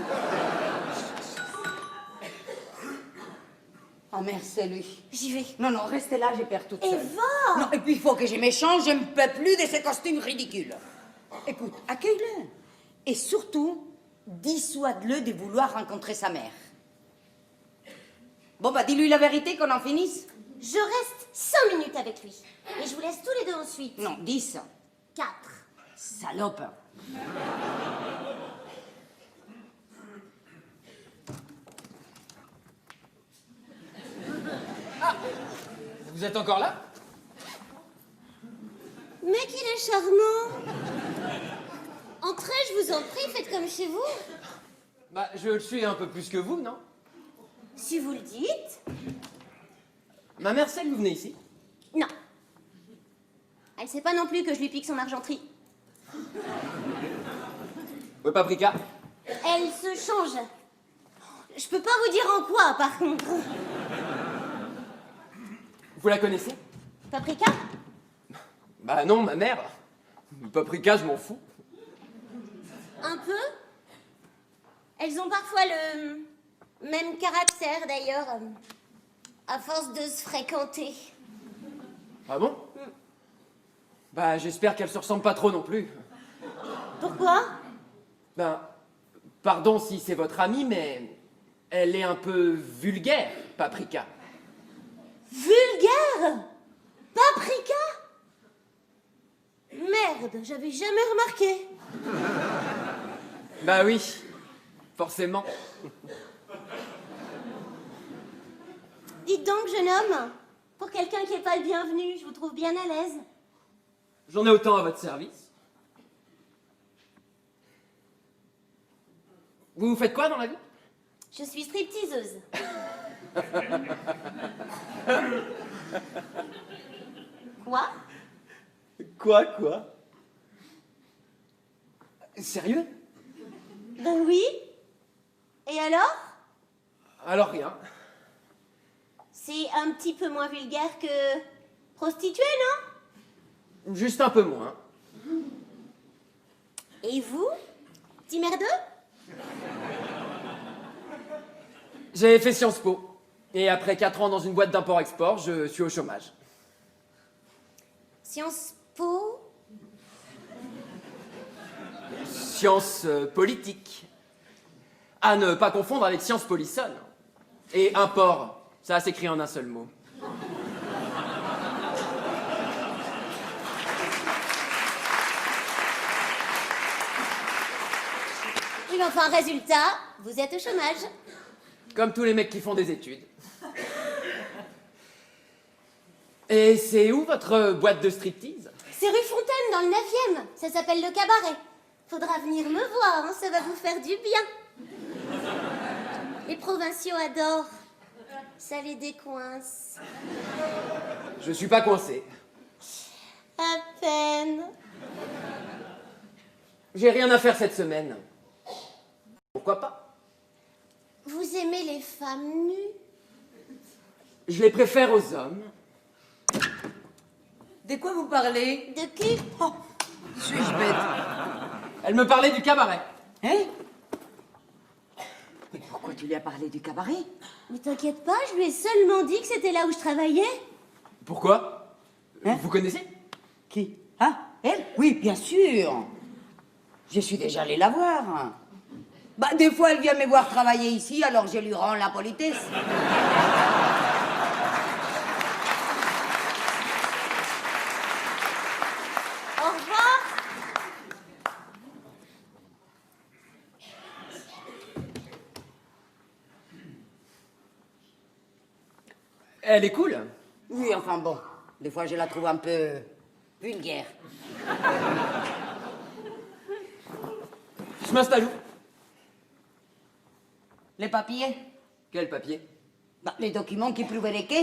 C: Ah merde, c'est lui.
E: J'y vais.
C: Non, non, restez là, j'ai perds toute seule.
E: Eva!
C: Non, et puis il faut que je m'échange, je ne peux plus de ces costumes ridicules. Écoute, accueille-le. Et surtout, dissuade-le de vouloir rencontrer sa mère. Bon, bah, dis-lui la vérité, qu'on en finisse.
E: Je reste 5 minutes avec lui. Et je vous laisse tous les deux ensuite.
C: Non, 10.
E: 4.
C: Salope.
D: Vous êtes encore là?
E: Mec, il est charmant. Entrez, je vous en prie, faites comme chez vous.
D: Bah, je le suis un peu plus que vous, non?
E: Si vous le dites.
D: Ma mère sait que vous venez ici?
E: Non. Elle sait pas non plus que je lui pique son argenterie.
D: Ouais, Paprika.
E: Elle se change. Je peux pas vous dire en quoi, par contre.
D: Vous la connaissez?
E: Paprika?
D: Bah non, ma mère. Paprika, je m'en fous.
E: Un peu. Elles ont parfois le même caractère, d'ailleurs, à force de se fréquenter.
D: Ah bon? Bah, j'espère qu'elle se ressemble pas trop non plus.
E: Pourquoi?
D: Ben, pardon si c'est votre amie, mais elle est un peu vulgaire, Paprika.
E: Vulgaire? Paprika? Merde, j'avais jamais remarqué.
D: Bah oui, forcément.
E: Dites donc, jeune homme, pour quelqu'un qui n'est pas le bienvenu, je vous trouve bien à l'aise.
D: J'en ai autant à votre service. Vous faites quoi dans la vie?
E: Je suis stripteaseuse. Quoi?
D: Quoi? Sérieux?
E: Ben oui. Et alors?
D: Alors rien.
E: C'est un petit peu moins vulgaire que prostituée, non?
D: Juste un peu moins.
E: Et vous? Petit merdeux?
D: J'ai fait Sciences Po. Et après 4 ans dans une boîte d'import-export, je suis au chômage.
E: Sciences Po?
D: Sciences politiques. À ne pas confondre avec Sciences Polisson. Et import, ça s'écrit en un seul mot.
E: Oui, mais enfin, résultat, vous êtes au chômage.
D: Comme tous les mecs qui font des études. Et c'est où votre boîte de striptease?
E: C'est rue Fontaine, dans le 9e. Ça s'appelle le Cabaret. Faudra venir me voir, hein, ça va vous faire du bien. Les provinciaux adorent. Ça les décoince.
D: Je suis pas coincé.
E: À peine.
D: J'ai rien à faire cette semaine. Pourquoi pas?
E: Vous aimez les femmes nues?
D: Je les préfère aux hommes.
C: De quoi vous parlez?
E: De qui?
C: Oh, suis-je bête?
D: Elle me parlait du cabaret.
C: Hein? Mais pourquoi tu lui as parlé du cabaret?
E: Mais t'inquiète pas, je lui ai seulement dit que c'était là où je travaillais.
D: Pourquoi?
C: Hein?
D: Vous connaissez?
C: Qui? Ah, elle? Oui, bien sûr. Je suis déjà allée la voir. Bah, des fois, elle vient me voir travailler ici, alors je lui rends la politesse.
E: Au revoir.
D: Elle est cool.
C: Oui, enfin bon, des fois, je la trouve un peu vulgaire.
D: Je m'installe où?
C: Les papiers?
D: Quel papier?
C: Bah, les documents qui prouveraient que...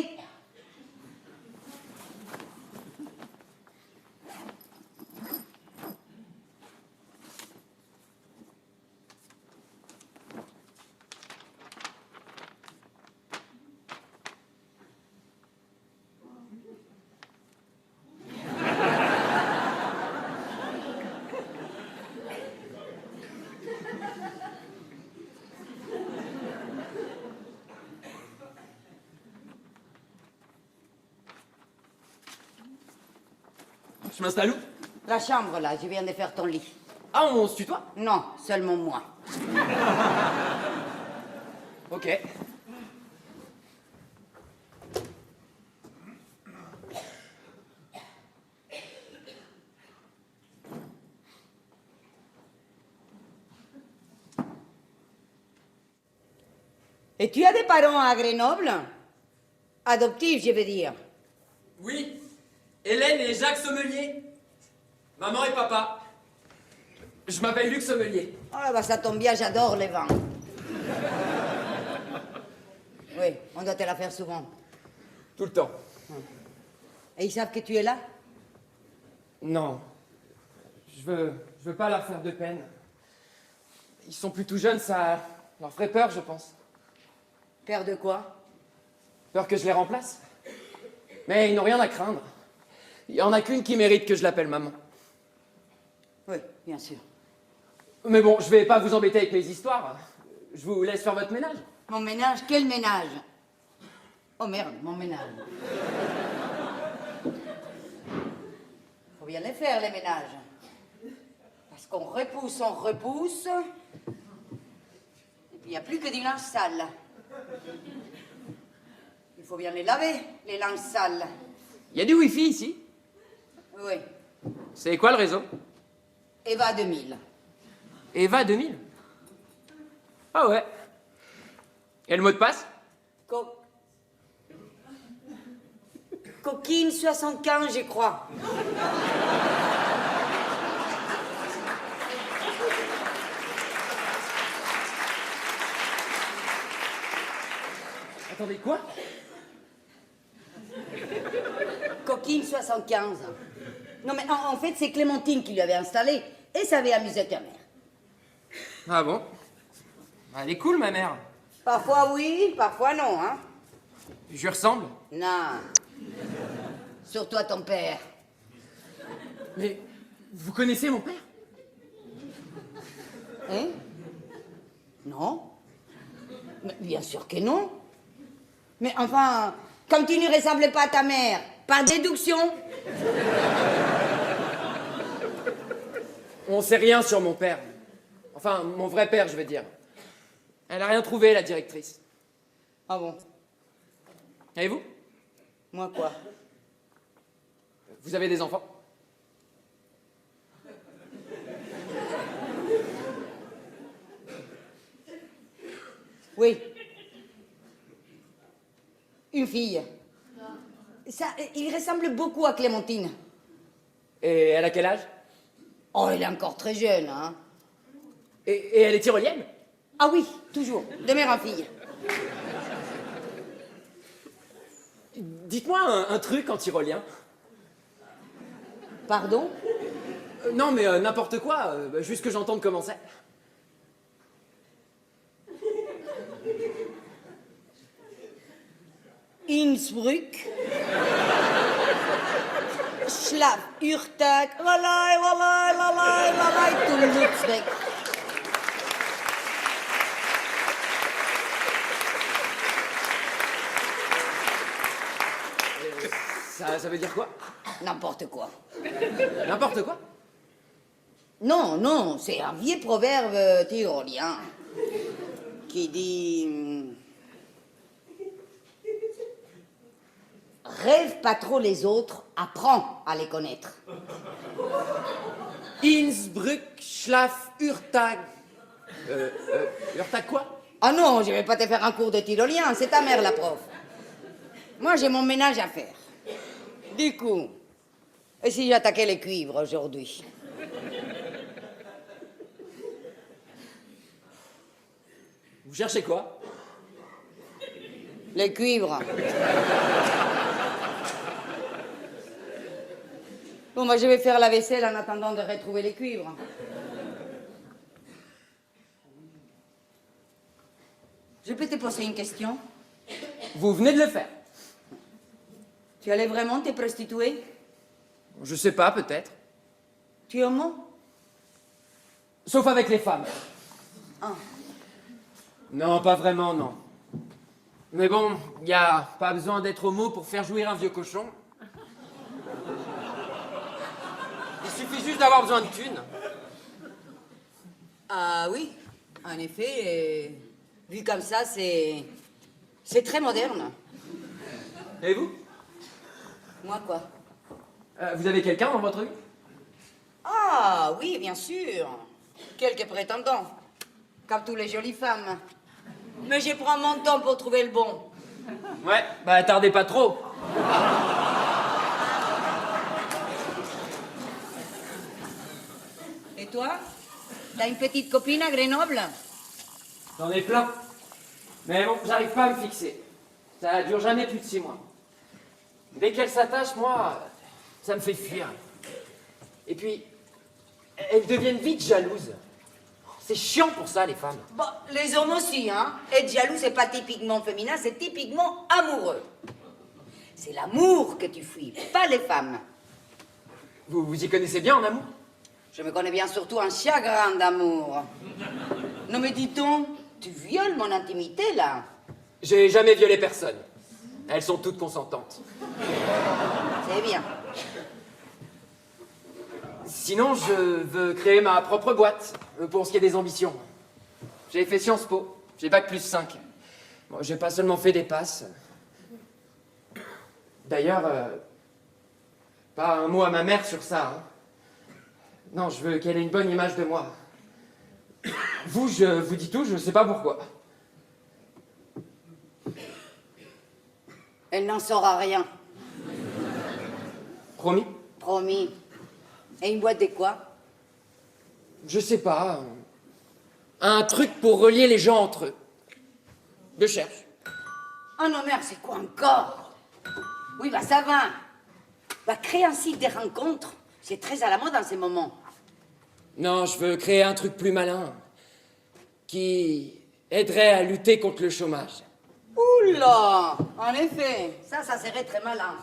D: Je m'installe où?
C: La chambre, là, je viens de faire ton lit.
D: Ah, on se tutoie?
C: Non, seulement moi.
D: Ok.
C: Et tu as des parents à Grenoble? Adoptifs, je veux dire.
D: Oui, Hélène et Jacques Sommelier. Maman et papa. Je m'appelle Luc Sommelier.
C: Ah, bah ça tombe bien, j'adore les vins. Oui, on doit te la faire souvent.
D: Tout le temps.
C: Et ils savent que tu es là?
D: Non. Je veux pas leur faire de peine. Ils sont plutôt jeunes, ça leur ferait peur, je pense.
C: Père de quoi?
D: Peur que je les remplace. Mais ils n'ont rien à craindre. Il y en a qu'une qui mérite que je l'appelle maman.
C: Oui, bien sûr.
D: Mais bon, je vais pas vous embêter avec mes histoires. Je vous laisse faire votre ménage.
C: Mon ménage? Quel ménage? Oh merde, mon ménage. Faut bien les faire, les ménages. Parce qu'on repousse, on repousse. Et puis il n'y a plus que du linge sale. Il faut bien les laver, les linges sales.
D: Il y a du wifi ici.
C: Oui.
D: C'est quoi le réseau?
C: Eva 2000.
D: Eva 2000. Ah ouais. Et le mot de passe?
C: Coquine 75, je crois.
D: Attendez, quoi?
C: Coquine 75. Non, mais en fait, c'est Clémentine qui lui avait installé. Et ça avait amusé ta mère.
D: Ah bon? Elle est cool, ma mère.
C: Parfois oui, parfois non, hein.
D: Je lui ressemble.
C: Non. Surtout à ton père.
D: Mais vous connaissez mon père?
C: Hein? Non. Mais bien sûr que non. Mais enfin, comme tu ne ressemblais pas à ta mère, par déduction.
D: On sait rien sur mon père. Enfin, mon vrai père, je veux dire. Elle a rien trouvé, la directrice.
C: Ah bon?
D: Et vous?
C: Moi quoi?
D: Vous avez des enfants?
C: Oui. Une fille. Ça, il ressemble beaucoup à Clémentine.
D: Et elle a quel âge?
C: Oh, elle est encore très jeune, hein.
D: Et elle est tyrolienne?
C: Ah oui, toujours, de mère en fille.
D: Dites-moi un truc en tyrolien.
C: Pardon?
D: Non, mais n'importe quoi, juste que j'entende comment c'est.
C: Innsbruck. Schlaf, Urtag, Walai, Walai, Walai, Walai, Toulouse.
D: Ça veut dire quoi?
C: N'importe quoi.
D: N'importe quoi?
C: Non, non, c'est un vieux proverbe tyrolien qui dit rêve pas trop les autres, apprends à les connaître.
D: Innsbruck, Schlaf, Urtag. Urtag quoi?
C: Ah non, je vais pas te faire un cours de tyrolien, c'est ta mère la prof. Moi, j'ai mon ménage à faire. Du coup, et si j'attaquais les cuivres aujourd'hui?
D: Vous cherchez quoi?
C: Les cuivres. Bon, moi, je vais faire la vaisselle en attendant de retrouver les cuivres. Je peux te poser une question?
D: Vous venez de le faire.
C: Tu allais vraiment te prostituer?
D: Je sais pas, peut-être.
C: Tu es homo?
D: Sauf avec les femmes.
C: Ah.
D: Non, pas vraiment, non. Mais bon, y a pas besoin d'être homo pour faire jouir un vieux cochon. Il suffit juste d'avoir besoin de thunes.
C: Ah oui, en effet, vu comme ça, c'est très moderne.
D: Et vous?
C: Moi, quoi?
D: Vous avez quelqu'un dans votre vie?
C: Ah oui, bien sûr. Quelques prétendants, comme toutes les jolies femmes. Mais je prends mon temps pour trouver le bon.
D: Ouais, bah tardez pas trop.
C: Et toi? T'as une petite copine à Grenoble?
D: J'en ai plein. Mais bon, j'arrive pas à me fixer. Ça dure jamais plus de 6 mois. Dès qu'elle s'attache, moi, ça me fait fuir. Et puis, elles deviennent vite jalouses. C'est chiant pour ça, les femmes.
C: Bon, les hommes aussi, hein. Être jaloux, c'est pas typiquement féminin, c'est typiquement amoureux. C'est l'amour que tu fuis, pas les femmes.
D: Vous y connaissez bien en amour?
C: Je me connais bien surtout en chagrin d'amour. Non mais dit-on, tu violes mon intimité, là.
D: J'ai jamais violé personne. Elles sont toutes consentantes.
C: C'est bien.
D: Sinon, je veux créer ma propre boîte, pour ce qui est des ambitions. J'ai fait Sciences Po, j'ai bac+5. Bon, j'ai pas seulement fait des passes. D'ailleurs, pas un mot à ma mère sur ça. Hein. Non, je veux qu'elle ait une bonne image de moi. Vous, je vous dis tout, je sais pas pourquoi.
C: Elle n'en saura rien.
D: Promis?
C: Promis. Et une boîte de quoi?
D: Je sais pas. Un truc pour relier les gens entre eux. Je cherche.
C: Oh non, merde, c'est quoi encore? Oui, bah ça va. Bah, créer un site de rencontres, c'est très à la mode en ces moments.
D: Non, je veux créer un truc plus malin. Qui aiderait à lutter contre le chômage.
C: Oula! En effet, ça serait très malin.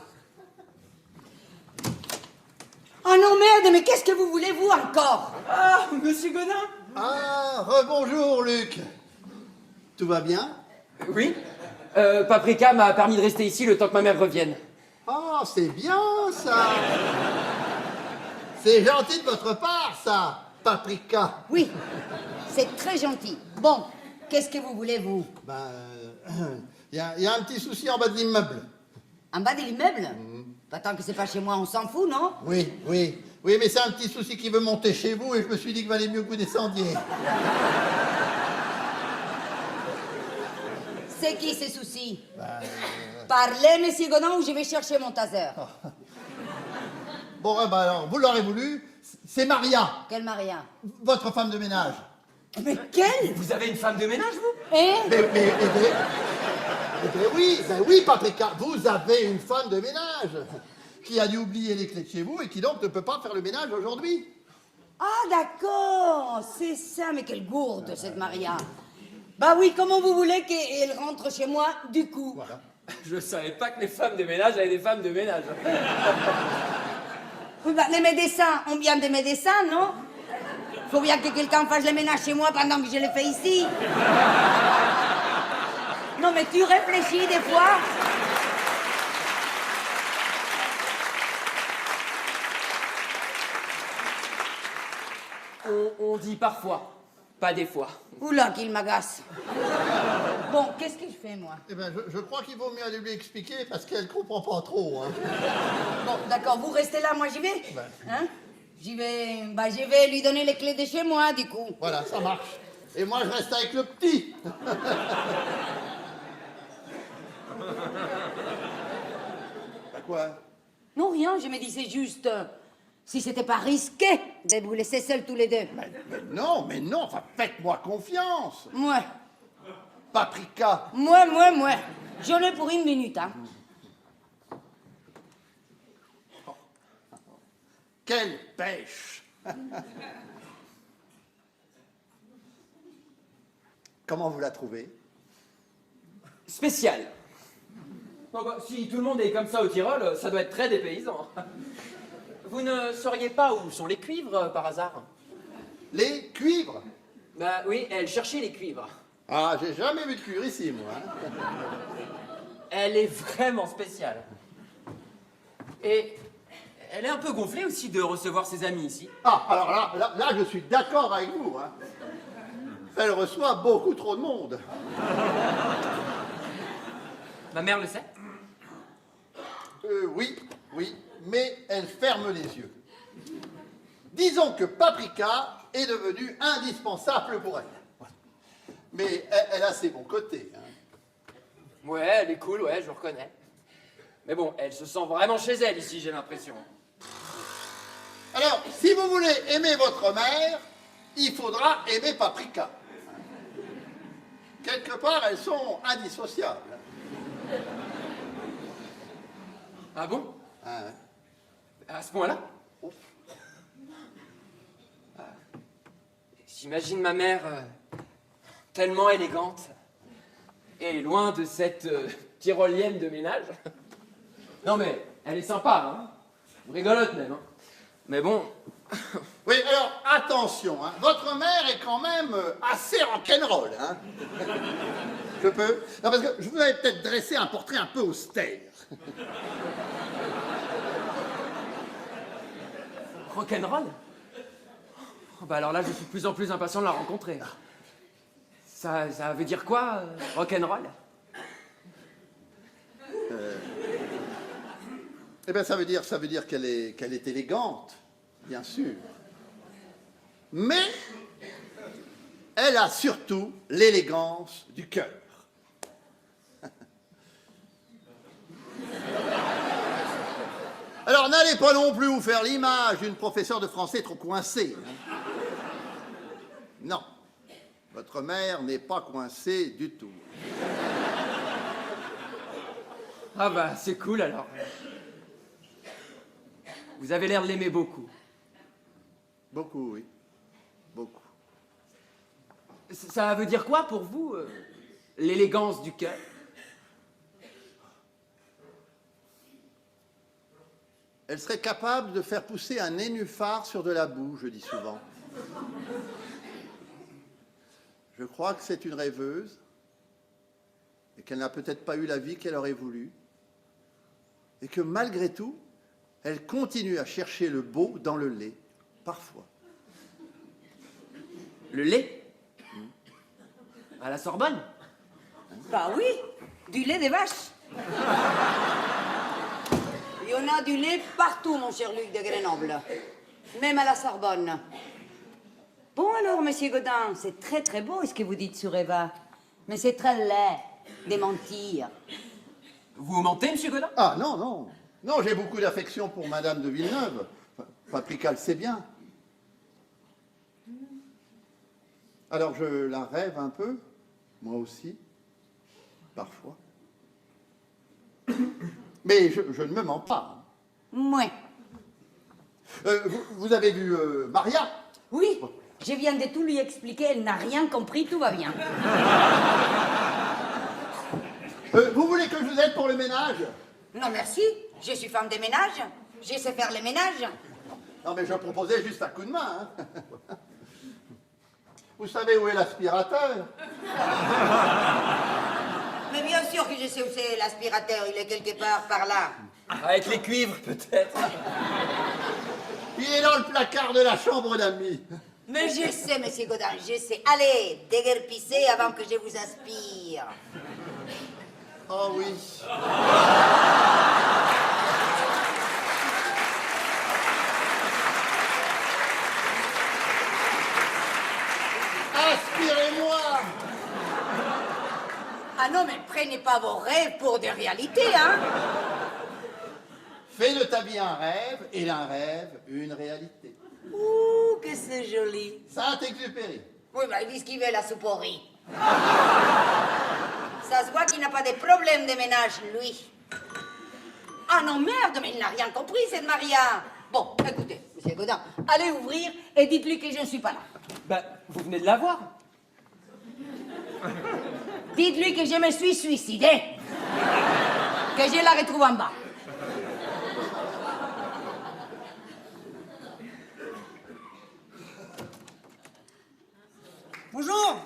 C: Oh non, merde, mais qu'est-ce que vous voulez, vous, encore?
D: Ah, monsieur Godin?
F: Ah, rebonjour, Luc. Tout va bien?
D: Oui. Paprika m'a permis de rester ici le temps que ma mère revienne.
F: Ah, c'est bien, ça. C'est gentil de votre part, ça, Paprika.
C: Oui, c'est très gentil. Bon, qu'est-ce que vous voulez, vous?
F: Ben, il y a un petit souci en bas de l'immeuble.
C: En bas de l'immeuble? Bah, tant que c'est pas chez moi, on s'en fout, non?
F: Oui, oui. Oui, mais c'est un petit souci qui veut monter chez vous et je me suis dit qu'il valait mieux que vous descendiez.
C: C'est qui ces soucis? Parlez, monsieur Godin, ou je vais chercher mon taser.
F: Bon, ben alors, vous l'aurez voulu, C'est Maria,
C: Quelle Maria?
F: votre femme de ménage.
C: Mais quelle?
D: Vous avez une femme de ménage, vous?
F: Ben oui, Paprika, vous avez une femme de ménage qui a dû oublier les clés de chez vous et qui donc ne peut pas faire le ménage aujourd'hui.
C: Ah, d'accord, c'est ça. Mais quelle gourde, cette Maria. Bah oui, comment vous voulez qu'elle rentre chez moi, du coup?
F: Voilà.
D: Je savais pas que les femmes de ménage avaient des femmes de ménage.
C: Oui, bah, les médecins ont bien des médecins, non? Faut bien que quelqu'un fasse le ménage chez moi pendant que je le fais ici. Non, mais tu réfléchis des fois.
D: On dit parfois, pas des fois.
C: Oula, qu'il m'agace. Bon, qu'est-ce que je fais, moi?
F: Eh ben, je crois qu'il vaut mieux aller lui expliquer parce qu'elle comprend pas trop. Hein.
C: Bon, d'accord, vous restez là, moi j'y vais. Hein? J'y vais. Bah, je vais lui donner les clés de chez moi, du coup.
F: Voilà, ça marche. Et moi, je reste avec le petit. Bah quoi?
C: Non, rien, je me disais juste. Si c'était pas risqué de vous laisser seuls tous les deux.
F: Mais non, enfin, faites-moi confiance.
C: Moi,
F: Paprika.
C: moi. J'en ai pour une minute, hein.
F: Quelle pêche. Comment vous la trouvez?
D: Spécial. Bon, bah, si tout le monde est comme ça au Tyrol, ça doit être très dépaysant. Vous ne sauriez pas où sont les cuivres, par hasard?
F: Les cuivres.
D: Bah oui, elle cherchait les cuivres.
F: Ah, j'ai jamais vu de cuivre ici, moi. Hein.
D: Elle est vraiment spéciale. Et elle est un peu gonflée aussi de recevoir ses amis ici.
F: Ah, alors là, je suis d'accord avec vous. Hein. Elle reçoit beaucoup trop de monde.
D: Ma mère le sait?
F: Oui, mais elle ferme les yeux. Disons que Paprika est devenue indispensable pour elle. Mais elle a ses bons côtés. Hein.
D: Ouais, elle est cool, ouais, je reconnais. Mais bon, elle se sent vraiment chez elle ici, j'ai l'impression.
F: Alors, si vous voulez aimer votre mère, il faudra aimer Paprika. Quelque part, elles sont indissociables.
D: Ah bon?
F: Ah, ouais.
D: À ce point-là? J'imagine ma mère tellement élégante et loin de cette tyrolienne de ménage. Non mais, elle est sympa, hein? Rigolote même, hein? Mais bon...
F: Oui, alors, attention, hein. Votre mère est quand même assez rock'n'roll, hein. Je peux? Non, parce que je vous avais peut-être dressé un portrait un peu austère.
D: Rock'n'roll? Oh, bah alors là, je suis de plus en plus impatient de la rencontrer. Ça veut dire quoi, rock'n'roll?
F: Eh bien, ça veut dire qu'elle est élégante, bien sûr. Mais elle a surtout l'élégance du cœur. Alors, n'allez pas non plus vous faire l'image d'une professeure de français trop coincée. Hein. Non, votre mère n'est pas coincée du tout.
D: Ah bah, c'est cool alors. Vous avez l'air de l'aimer beaucoup.
F: Beaucoup, oui. Beaucoup.
D: Ça veut dire quoi pour vous, l'élégance du cœur?
F: Elle serait capable de faire pousser un nénuphar sur de la boue, je dis souvent. Je crois que c'est une rêveuse et qu'elle n'a peut-être pas eu la vie qu'elle aurait voulu et que malgré tout, elle continue à chercher le beau dans le lait, parfois.
D: Le lait? À la Sorbonne?
C: Bah oui, du lait des vaches. Il y en a du lait partout, mon cher Luc de Grenoble. Même à la Sorbonne. Bon alors, monsieur Godin, c'est très très beau ce que vous dites sur Eva. Mais c'est très laid de mentir.
D: Vous mentez, monsieur Godin?
F: Ah non, non. Non, j'ai beaucoup d'affection pour Madame de Villeneuve. Paprika le sait bien. Alors je la rêve un peu, moi aussi, parfois. Mais je ne me mens pas.
C: Mouais.
F: Vous avez vu Maria?
C: Oui, je viens de tout lui expliquer, elle n'a rien compris, tout va bien.
F: Vous voulez que je vous aide pour le ménage?
C: Non, merci, je suis femme de ménage, je sais faire le ménage.
F: Non, mais je proposais juste un coup de main. Hein. Vous savez où est l'aspirateur?
C: Mais bien sûr que je sais où c'est l'aspirateur, il est quelque part par là.
D: Avec les cuivres, peut-être.
F: Il est dans le placard de la chambre d'amis.
C: Mais je sais, monsieur Godin, je sais. Allez, déguerpissez avant que je vous aspire.
F: Oh oui. Aspirez-moi.
C: Ah non, mais prenez pas vos rêves pour des réalités, hein.
F: Fais de ta vie un rêve et d'un rêve une réalité.
C: Ouh, que c'est joli.
F: Saint-Exupéry.
C: Oui, bah, il dit ce qu'il veut, la soupe au riz. Ça se voit qu'il n'a pas de problème de ménage, lui. Ah non, merde, mais il n'a rien compris, cette Maria. Bon, écoutez, monsieur Godin, allez ouvrir et dites-lui que je ne suis pas là.
D: Bah, vous venez de la voir.
C: Dites-lui que je me suis suicidée. Que je la retrouve en bas.
G: Bonjour.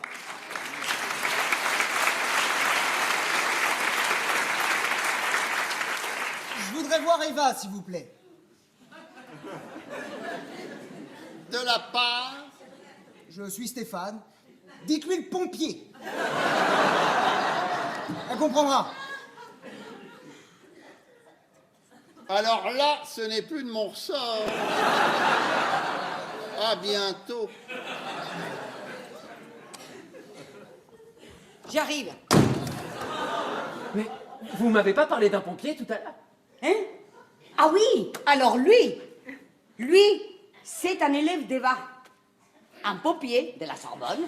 G: Je voudrais voir Eva, s'il vous plaît.
F: De la part.
G: Je suis Stéphane. Dites-lui le pompier. Elle comprendra.
F: Alors là, ce n'est plus de mon ressort. À bientôt.
C: J'arrive.
D: Mais vous m'avez pas parlé d'un pompier tout à l'heure?
C: Hein? Ah oui, alors lui, c'est un élève d'Eva. Un pompier de la Sorbonne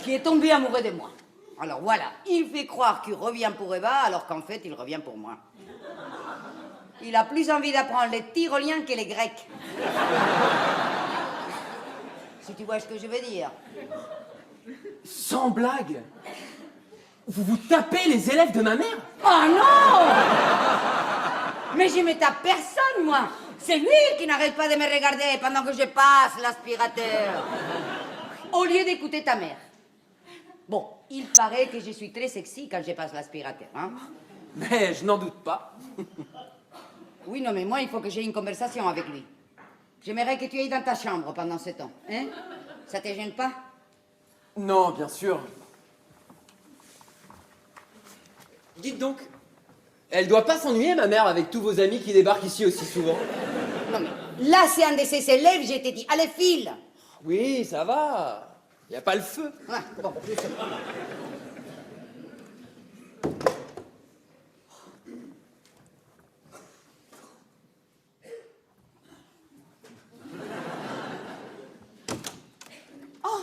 C: qui est tombé amoureux de moi. Alors voilà, il fait croire qu'il revient pour Eva alors qu'en fait il revient pour moi. Il a plus envie d'apprendre les tyroliens que les grecs. Si tu vois ce que je veux dire.
D: Sans blague. Vous vous tapez les élèves de ma mère?
C: Oh non! Mais je me tape personne, moi. C'est lui qui n'arrête pas de me regarder pendant que je passe l'aspirateur. Au lieu d'écouter ta mère. Bon, il paraît que je suis très sexy quand je passe l'aspirateur, hein?
D: Mais je n'en doute pas.
C: Oui, non, mais moi, il faut que j'ai une conversation avec lui. J'aimerais que tu ailles dans ta chambre pendant ce temps, hein? Ça te gêne pas?
D: Non, bien sûr. Dites donc, elle doit pas s'ennuyer, ma mère, avec tous vos amis qui débarquent ici aussi souvent.
C: Non, mais là, c'est un de ses élèves, je t'ai dit. Allez, file!
D: Oui, ça va. Y a pas le feu.
C: Ouais, bon, je sais pas. Oh,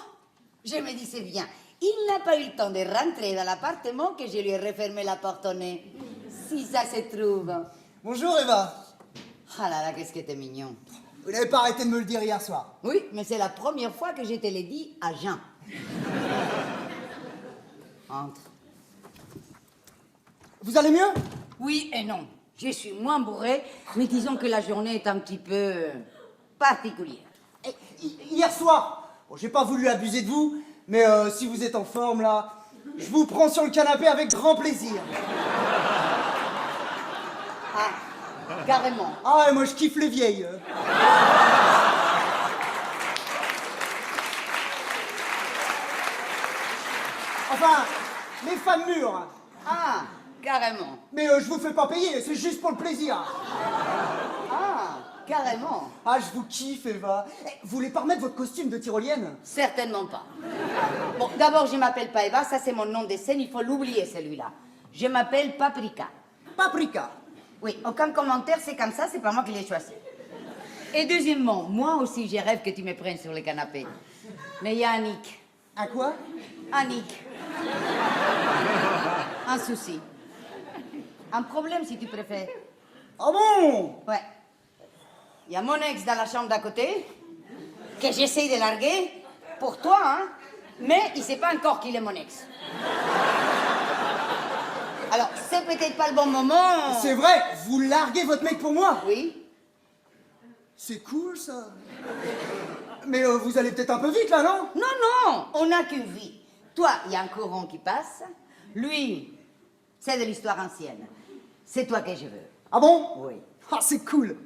C: je me disais bien, il n'a pas eu le temps de rentrer dans l'appartement que je lui ai refermé la porte au nez. Si ça se trouve.
G: Bonjour Eva.
C: Ah là là, qu'est-ce que t'es mignon.
G: Vous n'avez pas arrêté de me le dire hier soir.
C: Oui, mais c'est la première fois que je te l'ai dit à Jean. Entre.
G: Vous allez mieux?
C: Oui et non. Je suis moins bourrée, mais disons que la journée est un petit peu particulière.
G: Hier soir, bon, j'ai pas voulu abuser de vous, mais si vous êtes en forme là, je vous prends sur le canapé avec grand plaisir.
C: Ah, carrément.
G: Ah, et moi je kiffe les vieilles. Enfin, les femmes mûres.
C: Ah, carrément.
G: Mais je vous fais pas payer, c'est juste pour le plaisir.
C: Ah, carrément.
G: Ah, je vous kiffe, Eva. Vous voulez pas remettre votre costume de tyrolienne?
C: Certainement pas. Bon, d'abord, je m'appelle pas Eva, ça c'est mon nom de scène, il faut l'oublier celui-là. Je m'appelle Paprika.
G: Paprika.
C: Oui, aucun commentaire, c'est comme ça, c'est pas moi qui l'ai choisi. Et deuxièmement, moi aussi, je rêve que tu me prennes sur le canapé. Mais il y a Annick.
G: À quoi?
C: Annick. Un souci. Un problème, si tu préfères.
G: Ah bon?
C: Ouais. Il y a mon ex dans la chambre d'à côté, que j'essaye de larguer, pour toi, hein, mais il sait pas encore qu'il est mon ex. Alors, c'est peut-être pas le bon moment.
G: C'est vrai, vous larguez votre mec pour moi?
C: Oui.
G: C'est cool ça. Mais vous allez peut-être un peu vite là, non?
C: Non, non, on n'a qu'une vie. Toi, il y a un courant qui passe. Lui, c'est de l'histoire ancienne. C'est toi que je veux.
G: Ah bon?
C: Oui.
G: Ah, c'est cool.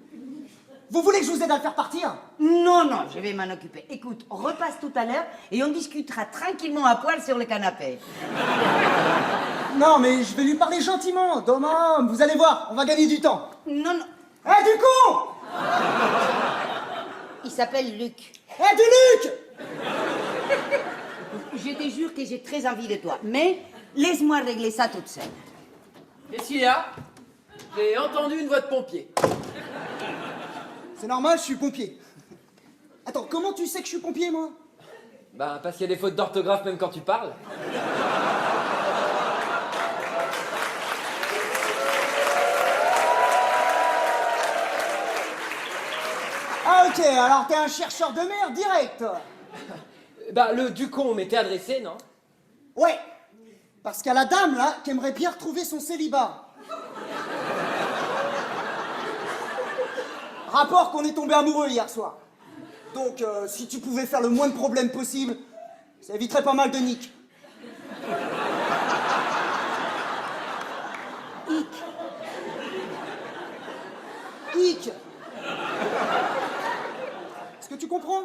G: Vous voulez que je vous aide à le faire partir?
C: Non, non, je vais m'en occuper. Écoute, on repasse tout à l'heure et on discutera tranquillement à poil sur le canapé.
G: Non, mais je vais lui parler gentiment, d'homme à homme. Vous allez voir, on va gagner du temps.
C: Non, non,
G: Eh, du con!
C: il s'appelle Luc.
G: Eh, du Luc!
C: Je te jure que j'ai très envie de toi, mais laisse-moi régler ça toute seule.
D: Qu'est-ce qu'il y a? J'ai entendu une voix de pompier.
G: C'est normal, je suis pompier. Attends, comment tu sais que je suis pompier, moi?
D: Ben, parce qu'il y a des fautes d'orthographe même quand tu parles.
G: Ah, ok, alors t'es un chercheur de merde direct.
D: Bah, le Ducon m'était adressé, non?
G: Ouais, parce qu'il y a la dame, là, qui aimerait bien retrouver son célibat. Rapport qu'on est tombé amoureux hier soir. Donc, si tu pouvais faire le moins de problèmes possible, ça éviterait pas mal de nick. Hic. Est-ce que tu comprends?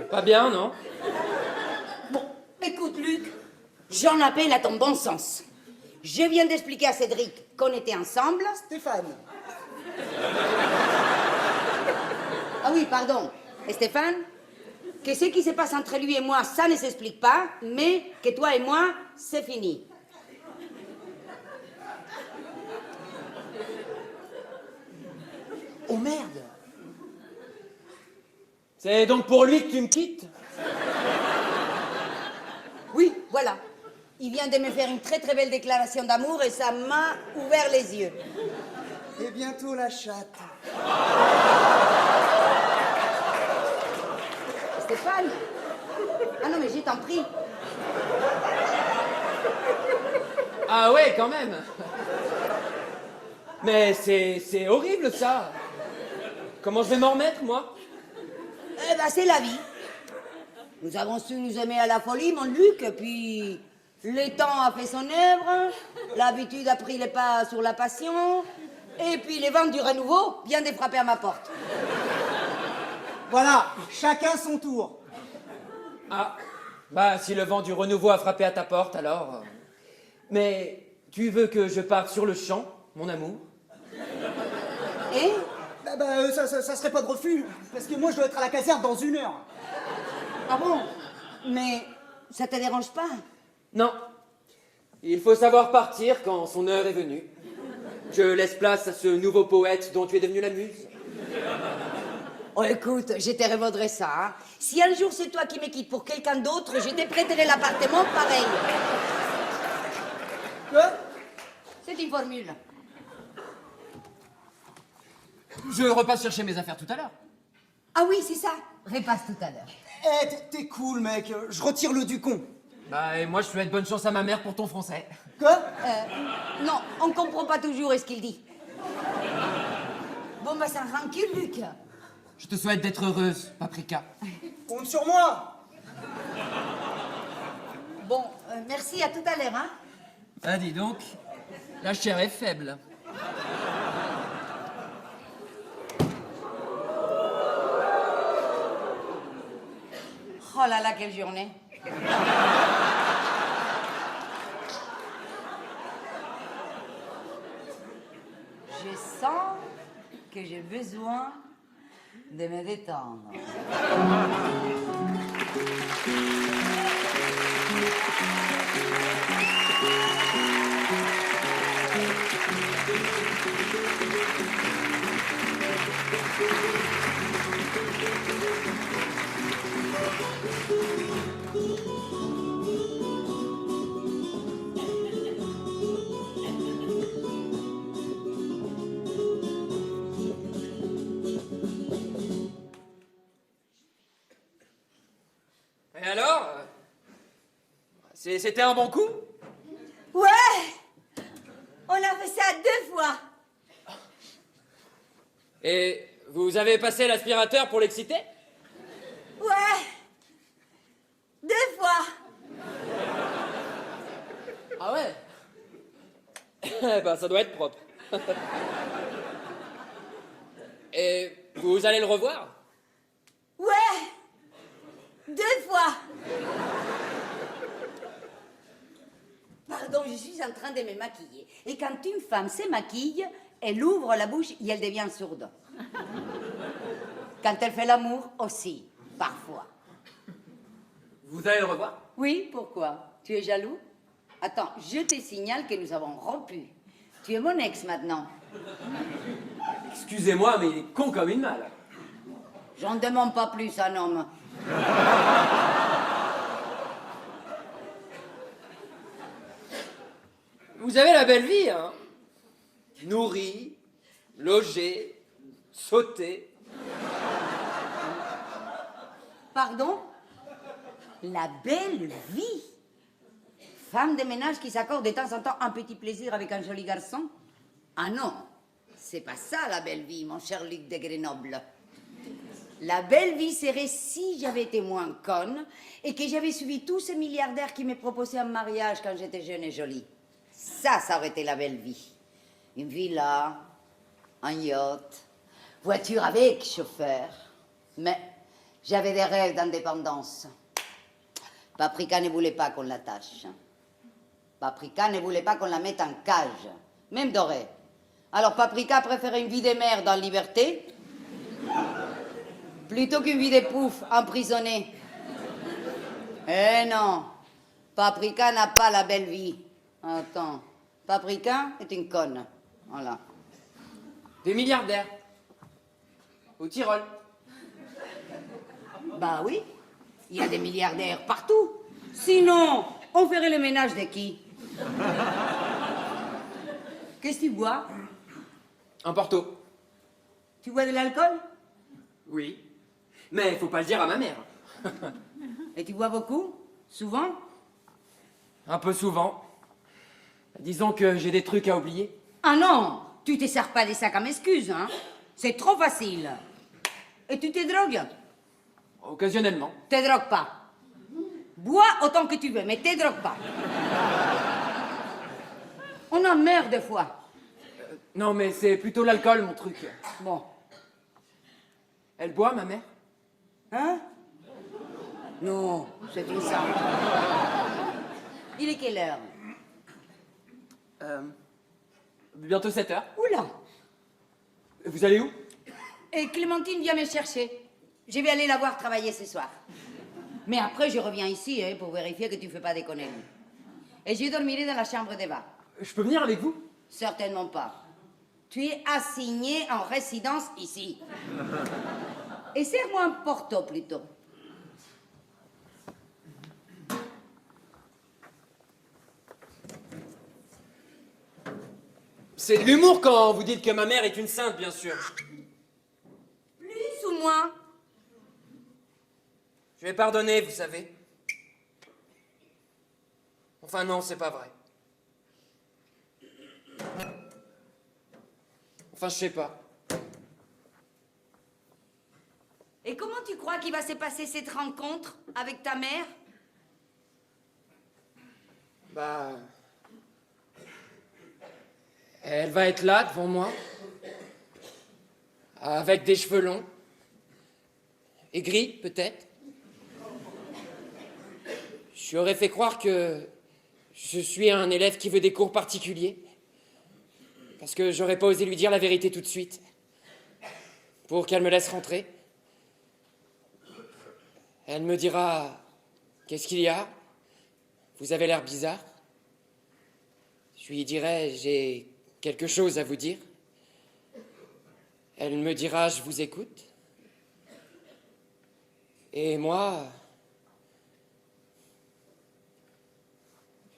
D: Pas bien, non?
C: Bon, écoute, Luc, j'en appelle à ton bon sens. Je viens d'expliquer à Cédric qu'on était ensemble.
G: Stéphane.
C: Ah oui, pardon. Et Stéphane, que ce qui se passe entre lui et moi, ça ne s'explique pas, mais que toi et moi, c'est fini.
G: Oh merde.
D: C'est donc pour lui que tu me quittes?
C: Oui, voilà. Il vient de me faire une très très belle déclaration d'amour et ça m'a ouvert les yeux.
G: Et bientôt la chatte.
C: Stéphane? Ah non, mais je t'en prie.
D: Ah ouais, quand même. Mais c'est horrible, ça. Comment je vais m'en remettre, moi?
C: Eh ben, c'est la vie. Nous avons su nous aimer à la folie, mon Luc, puis le temps a fait son œuvre, l'habitude a pris les pas sur la passion, et puis les vents du renouveau viennent de frapper à ma porte.
G: Voilà, chacun son tour.
D: Ah, bah si le vent du renouveau a frappé à ta porte, alors... Mais tu veux que je parte sur le champ, mon amour?
C: Et
G: Ça serait pas de refus, parce que moi je dois être à la caserne dans 1 heure.
C: ah bon? Mais ça te dérange pas?
D: Non. Il faut savoir partir quand son heure est venue. Je laisse place à ce nouveau poète dont tu es devenue la muse.
C: Oh, écoute, je te revaudrai ça. Hein. Si un jour c'est toi qui me quittes pour quelqu'un d'autre, je te prêterai l'appartement pareil.
G: Quoi?
C: C'est une formule.
D: Je repasse chercher mes affaires tout à l'heure.
C: Ah oui, c'est ça. Repasse tout à l'heure.
G: Eh, t'es cool, mec. Je retire le Ducon.
D: Bah, et moi, je souhaite bonne chance à ma mère pour ton français.
G: Quoi?
C: Non, on comprend pas toujours ce qu'il dit. Bon, bah, ça rancule, Luc.
D: Je te souhaite d'être heureuse, Paprika.
G: Compte sur moi.
C: Bon, merci, à tout à l'heure, hein.
D: Ah, dis donc, la chair est faible.
C: Oh là là, quelle journée. Je sens que j'ai besoin de me détendre.
D: Et alors c'était un bon coup?
H: Ouais! On a fait ça 2 fois.
D: Et vous avez passé l'aspirateur pour l'exciter?
H: Ouais! 2 fois.
D: Ah ouais? Eh ben, ça doit être propre. Et vous allez le revoir?
H: Ouais! 2 fois. Pardon, je suis en train de me maquiller. Et quand une femme se maquille, elle ouvre la bouche et elle devient sourde. Quand elle fait l'amour aussi, parfois.
D: Vous allez le revoir?
C: Oui, pourquoi? Tu es jaloux? Attends, je te signale que nous avons rompu. Tu es mon ex maintenant.
D: Excusez-moi, mais il est con comme une malle.
C: J'en demande pas plus à un homme.
D: Vous avez la belle vie, hein? Nourri, logé, sauté.
C: Pardon? La belle vie. Femme de ménage qui s'accorde de temps en temps un petit plaisir avec un joli garçon? Ah non, c'est pas ça la belle vie, mon cher Luc de Grenoble. La belle vie serait si j'avais été moins conne et que j'avais suivi tous ces milliardaires qui me proposaient un mariage quand j'étais jeune et jolie. Ça aurait été la belle vie. Une villa, un yacht, voiture avec chauffeur. Mais j'avais des rêves d'indépendance. Paprika ne voulait pas qu'on l'attache. Paprika ne voulait pas qu'on la mette en cage, même dorée. Alors Paprika préférait une vie de merde en liberté plutôt qu'une vie de pouf emprisonnée. Eh non, Paprika n'a pas la belle vie. Attends, Paprika est une conne. Voilà.
D: Des milliardaires. Au Tyrol.
C: Bah oui, il y a des milliardaires partout. Sinon, on ferait le ménage de qui? Qu'est-ce que tu bois?
D: Un Porto.
C: Tu bois de l'alcool?
D: Oui. Mais faut pas le dire à ma mère.
C: Et tu bois beaucoup? Souvent?
D: Un peu souvent. Disons que j'ai des trucs à oublier.
C: Ah non, tu te sers pas de ça comme excuse, hein? C'est trop facile. Et tu te drogues?
D: Occasionnellement.
C: Te drogues pas. Bois autant que tu veux, mais te drogues pas. On en meurt des fois.
D: Non, mais c'est plutôt l'alcool, mon truc.
C: Bon.
D: Elle boit, ma mère?
C: Hein? Non, c'est tout ça. Il est quelle heure?
D: Bientôt 7 heures.
C: Oula!
D: Vous allez où?
C: Et Clémentine vient me chercher. Je vais aller la voir travailler ce soir. Mais après, je reviens ici pour vérifier que tu ne fais pas des conneries. Et je dormirai dans la chambre de bas.
D: Je peux venir avec vous?
C: Certainement pas. Tu es assigné en résidence ici. Et serre-moi un porto plutôt.
D: C'est de l'humour quand vous dites que ma mère est une sainte, bien sûr.
C: Plus ou moins?
D: Je vais pardonner, vous savez. Enfin non, c'est pas vrai. Enfin, je sais pas.
C: Et comment tu crois qu'il va se passer cette rencontre avec ta mère?
D: Bah... Elle va être là, devant moi. Avec des cheveux longs. Et gris, peut-être. Je lui aurais fait croire que je suis un élève qui veut des cours particuliers. Parce que j'aurais pas osé lui dire la vérité tout de suite. Pour qu'elle me laisse rentrer. Elle me dira... Qu'est-ce qu'il y a? Vous avez l'air bizarre. Je lui dirai... J'ai quelque chose à vous dire. Elle me dira « je vous écoute ». Et moi,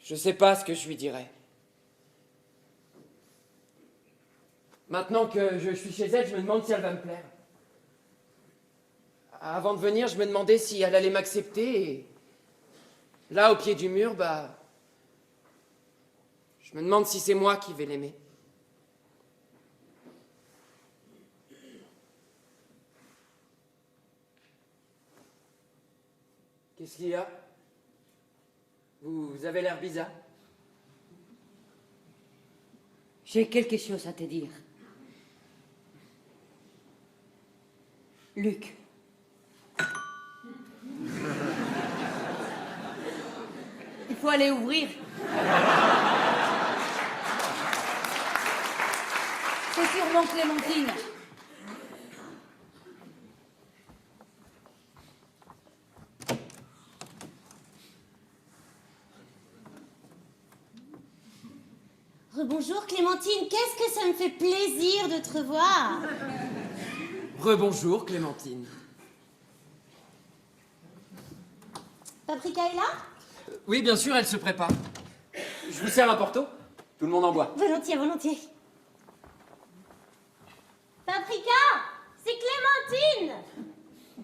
D: je sais pas ce que je lui dirai. Maintenant que je suis chez elle, je me demande si elle va me plaire. Avant de venir, je me demandais si elle allait m'accepter. Et là, au pied du mur, je me demande si c'est moi qui vais l'aimer. Qu'est-ce qu'il y a? Vous avez l'air bizarre.
H: J'ai quelque chose à te dire. Luc. Il faut aller ouvrir. C'est sûrement Clémentine.
E: Rebonjour Clémentine, qu'est-ce que ça me fait plaisir de te revoir.
D: Rebonjour, Clémentine.
E: Paprika est là?
D: Oui, bien sûr, elle se prépare. Je vous sers un porto? Tout le monde en boit.
E: Volontiers, volontiers. Paprika, c'est Clémentine.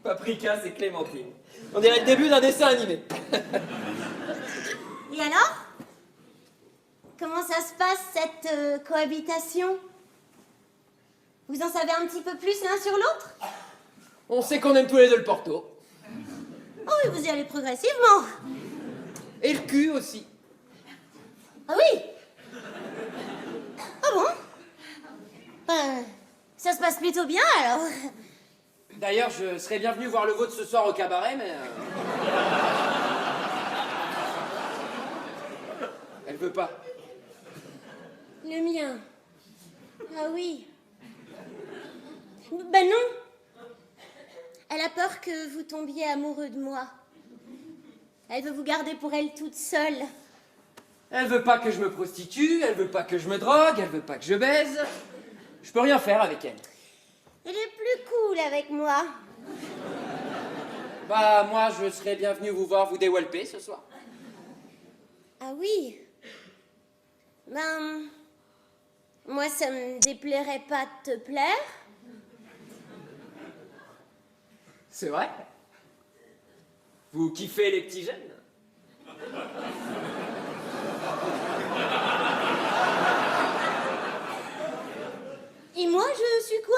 D: Paprika, c'est Clémentine. On dirait le début d'un dessin animé.
E: Et alors? Comment ça se passe, cette cohabitation? Vous en savez un petit peu plus l'un sur l'autre?
D: On sait qu'on aime tous les deux le porto.
E: Oh oui, vous y allez progressivement.
D: Et le cul aussi.
E: Ah oui? Ah bon? Ben, ça se passe plutôt bien, alors.
D: D'ailleurs, je serais bien venu voir le vôtre ce soir au cabaret, mais... Elle veut pas.
E: Le mien. Ah oui. Ben non. Elle a peur que vous tombiez amoureux de moi. Elle veut vous garder pour elle toute seule.
D: Elle veut pas que je me prostitue, elle veut pas que je me drogue, elle veut pas que je baise. Je peux rien faire avec elle.
E: Elle est plus cool avec moi.
D: Bah, moi, je serais bien venu vous voir vous déwalper ce soir.
E: Ah oui. Ben, moi, ça me déplairait pas de te plaire.
D: C'est vrai? Vous kiffez les petits jeunes?
E: Et moi, je suis quoi?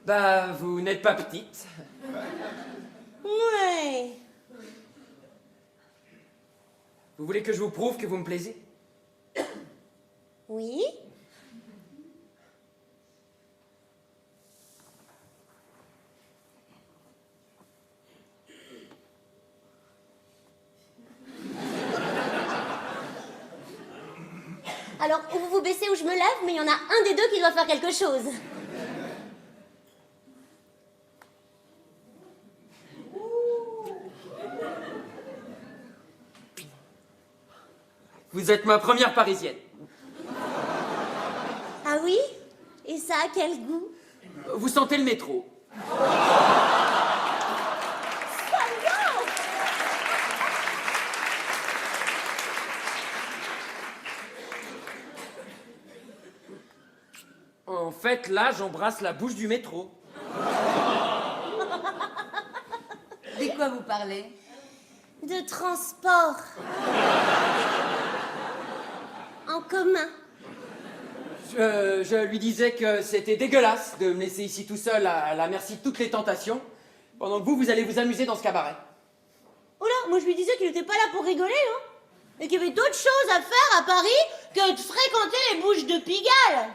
D: Bah, vous n'êtes pas petite.
E: Ouais.
D: Vous voulez que je vous prouve que vous me plaisez?
E: Oui. Alors, ou vous vous baissez ou je me lève, mais il y en a un des deux qui doit faire quelque chose.
D: Vous êtes ma première parisienne.
E: Ah oui? Et ça a quel goût?
D: Vous sentez le métro. En fait, là, j'embrasse la bouche du métro.
H: De quoi vous parlez?
E: De transport. En commun.
D: Je lui disais que c'était dégueulasse de me laisser ici tout seul à la merci de toutes les tentations, pendant que vous allez vous amuser dans ce cabaret.
E: Oh là, moi je lui disais qu'il était pas là pour rigoler, hein. Et qu'il y avait d'autres choses à faire à Paris que de fréquenter les bouches de Pigalle.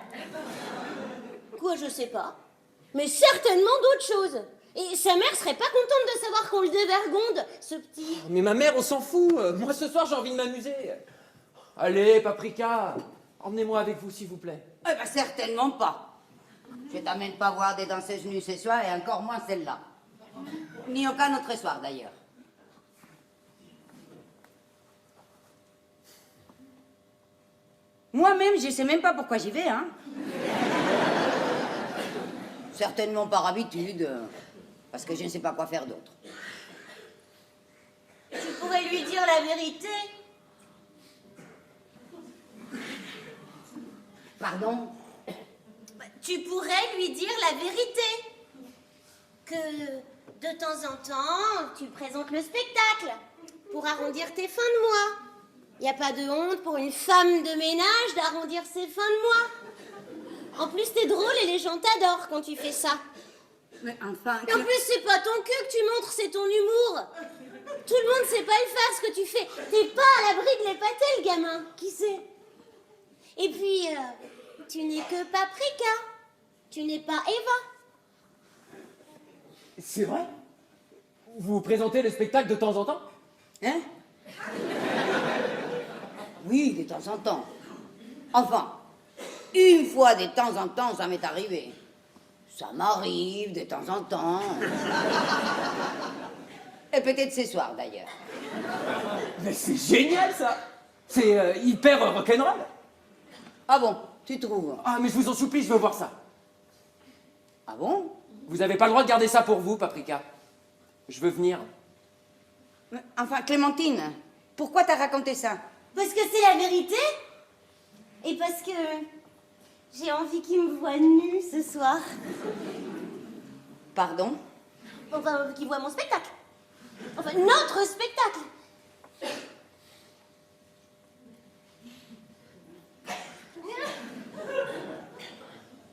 E: Quoi, je sais pas. Mais certainement d'autres choses. Et sa mère serait pas contente de savoir qu'on le dévergonde, ce petit...
D: Mais ma mère, on s'en fout. Moi, ce soir, j'ai envie de m'amuser. Allez, Paprika, emmenez-moi avec vous, s'il vous plaît.
H: Eh ben, certainement pas. Je t'amène pas voir des danseuses nues ce soir et encore moins celle-là. Ni aucun autre soir, d'ailleurs. Moi-même, je sais même pas pourquoi j'y vais, hein. Certainement par habitude, parce que je ne sais pas quoi faire d'autre.
E: Tu pourrais lui dire la vérité.
H: Pardon?
E: Tu pourrais lui dire la vérité. Que de temps en temps, tu présentes le spectacle pour arrondir tes fins de mois. Il n'y a pas de honte pour une femme de ménage d'arrondir ses fins de mois. En plus, t'es drôle et les gens t'adorent quand tu fais ça.
H: Mais enfin...
E: Et en plus, c'est pas ton cul que tu montres, c'est ton humour. Tout le monde sait pas le faire, ce que tu fais. T'es pas à l'abri de l'épater, le gamin. Qui sait? Et puis, tu n'es que Paprika. Tu n'es pas Eva.
D: C'est vrai? Vous présentez le spectacle de temps en temps?
H: Hein? Oui, de temps en temps. Enfin, une fois de temps en temps, ça m'est arrivé. Ça m'arrive de temps en temps. Et peut-être ce soir, d'ailleurs.
D: Mais c'est génial, ça! C'est hyper rock'n'roll!
H: Ah bon, tu trouves?
D: Ah, mais je vous en supplie, je veux voir ça.
H: Ah bon?
D: Vous n'avez pas le droit de garder ça pour vous, Paprika. Je veux venir.
H: Mais, enfin, Clémentine, pourquoi t'as raconté ça?
E: Parce que c'est la vérité. Et parce que j'ai envie qu'il me voie nue ce soir.
H: Pardon?
E: Enfin, qu'il voit mon spectacle. Enfin, notre spectacle.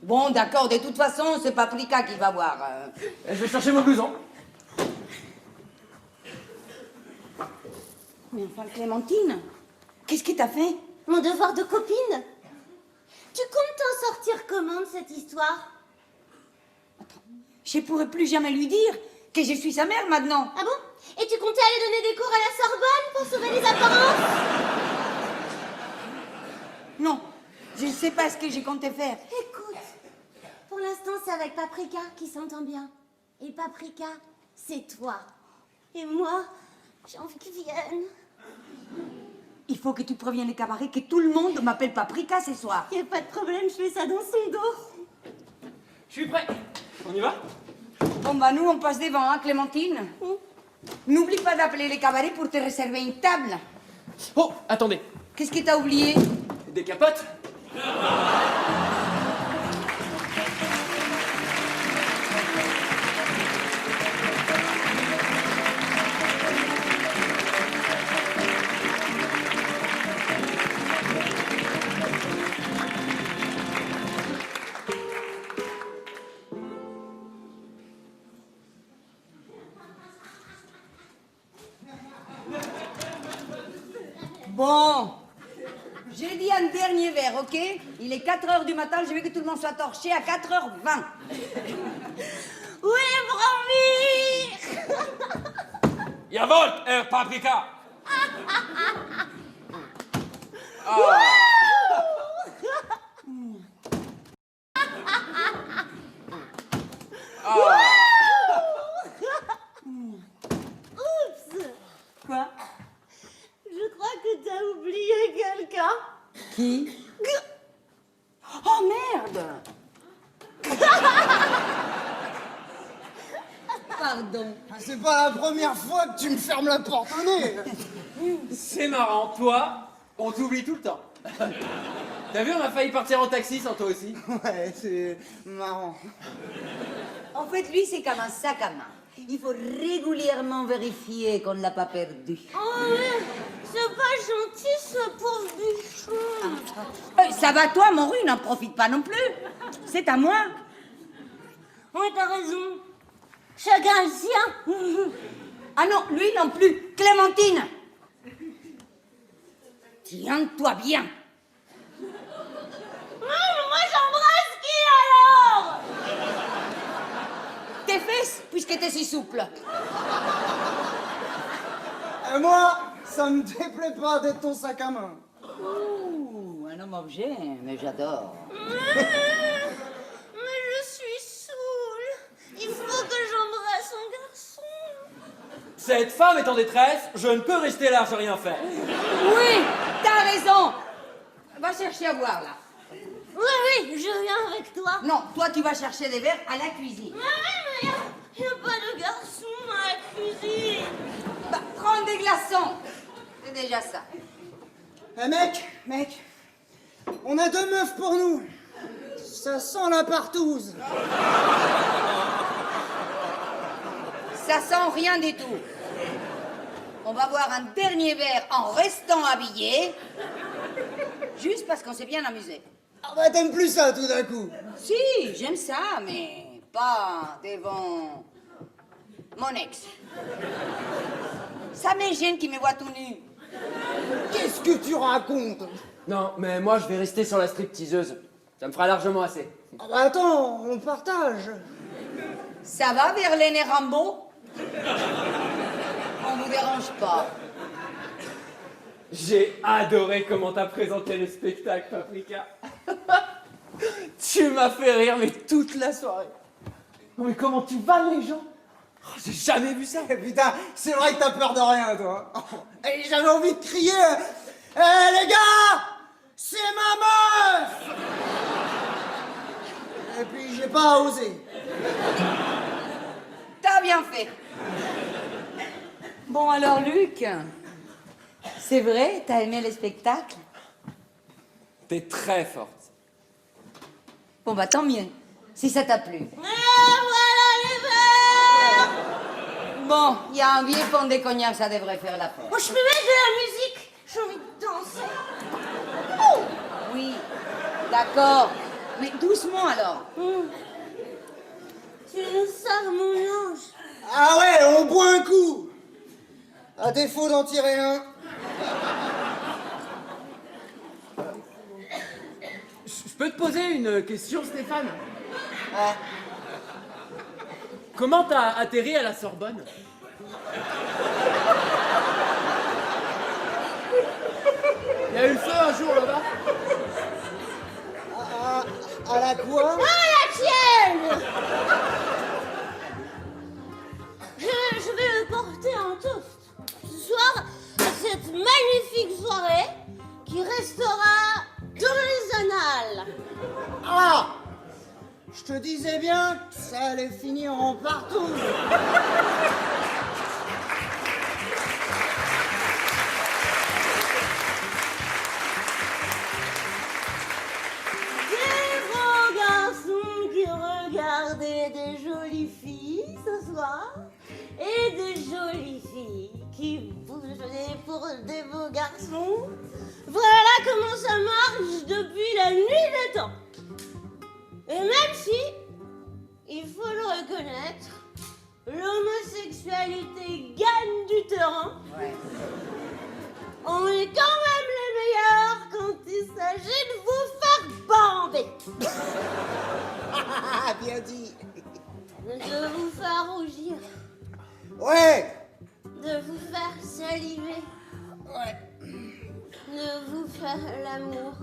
H: Bon, d'accord, de toute façon, c'est Paprika qui va voir.
D: Je vais chercher mon blouson.
H: Mais enfin, Clémentine, qu'est-ce que t'as fait?
E: Mon devoir de copine. Tu comptes t'en sortir comment de cette histoire?
H: Je pourrais plus jamais lui dire que je suis sa mère maintenant.
E: Ah bon? Et tu comptais aller donner des cours à la Sorbonne pour sauver les apparences?
H: Non, je ne sais pas ce que j'ai compté faire.
E: Écoute, pour l'instant, c'est avec Paprika qui s'entend bien. Et Paprika, c'est toi. Et moi, j'ai envie qu'il vienne.
H: Il faut que tu préviennes les cabarets que tout le monde m'appelle Paprika ce soir.
E: Y a pas de problème, je fais ça dans son dos.
D: Je suis prêt. On y va?
H: Bon, bah nous, on passe devant, hein, Clémentine? N'oublie pas d'appeler les cabarets pour te réserver une table.
D: Oh, attendez.
H: Qu'est-ce que t'as oublié?
D: Des capotes?
H: Bon, j'ai dit un dernier verre, ok? Il est 4 heures du matin, je veux que tout le monde soit torché à 4h20.
E: Oui, promis.
I: Jawohl, Herr Paprika!
E: Oups.
H: Quoi?
E: Je crois que t'as oublié quelqu'un.
H: Qui? Oh merde! Pardon.
G: C'est pas la première fois que tu me fermes la porte au nez.
D: C'est marrant, toi, on t'oublie tout le temps. T'as vu, on a failli partir en taxi sans toi aussi.
G: Ouais, c'est marrant.
H: En fait, lui, c'est comme un sac à main. Il faut régulièrement vérifier qu'on ne l'a pas perdu.
E: Oh ouais, c'est pas gentil ce pauvre bichon.
H: Ça va toi, mon rue, n'en profite pas non plus. C'est à moi.
E: Ouais, t'as raison. Chacun le sien.
H: Ah non, lui non plus. Clémentine. Tiens-toi bien.
E: Moi j'embrasse qui alors?
H: Tes fesses, puisque t'es si souple.
G: Et moi, ça me déplaît pas d'être ton sac à main.
H: Ouh, un homme objet, mais j'adore.
E: Mais je suis saoule. Il faut que j'embrasse un garçon.
I: Cette femme est en détresse, je ne peux rester là, j'ai rien fait.
H: Oui, t'as raison. Va chercher à boire, là.
E: Oui, je viens avec toi.
H: Non, toi, tu vas chercher des verres à la cuisine.
E: Mais il n'y a pas de garçon dans la cuisine.
H: Bah, prends des glaçons. C'est déjà ça.
G: Eh mec, on a 2 meufs pour nous. Ça sent la partouze.
H: Ça sent rien du tout. On va boire un dernier verre en restant habillés, juste parce qu'on s'est bien amusé.
G: Ah bah t'aimes plus ça tout d'un coup.
H: Si, j'aime ça, mais pas devant mon ex. Ça me gêne qu'il me voit tout nu.
G: Qu'est-ce que tu racontes?
I: Non, mais moi je vais rester sur la stripteaseuse. Ça me fera largement assez.
G: Ah bah attends, on partage.
H: Ça va, Verlaine et Rambo? On vous dérange pas.
I: J'ai adoré comment t'as présenté le spectacle, Paprika. Tu m'as fait rire, mais toute la soirée. Non, mais comment tu vas, les gens? Oh, j'ai jamais vu ça.
G: Putain, c'est vrai que t'as peur de rien, toi. Et j'avais envie de crier. Eh les gars, c'est ma meuf. Et puis j'ai pas osé.
H: T'as bien fait. Bon alors, Luc, c'est vrai, t'as aimé le spectacle?
I: T'es très forte.
H: Bon bah tant mieux, si ça t'a plu.
E: Voilà les verres.
H: Bon, il y a un vieux fond de cognac, ça devrait faire la fête.
E: Moi, je peux mettre de la musique. J'ai envie de danser.
H: Oui, d'accord, mais doucement alors.
E: Tu nous sors mon ange.
G: Ah ouais, on boit un coup. À défaut d'en tirer un.
I: Je peux te poser une question, Stéphane?
G: Ouais.
I: Comment t'as atterri à la Sorbonne? Il y a eu le feu un jour là-bas?
G: À la quoi?
E: La tienne. Je vais le porter en toast ce soir à cette magnifique soirée qui restera dans les annales.
G: Ah! Je te disais bien que ça allait finir en partout.
E: Des grands garçons qui regardaient des jolies filles ce soir et des jolies filles qui bougeaient pour des beaux garçons. Voilà comment ça marche depuis la nuit des temps. Et même si, il faut le reconnaître, l'homosexualité gagne du terrain,
H: Ouais.
E: on est quand même les meilleurs quand il s'agit de vous faire bander.
G: Ah, bien dit.
E: De vous faire rougir,
G: Ouais.
E: de vous faire saliver,
G: Ouais.
E: de vous faire l'amour.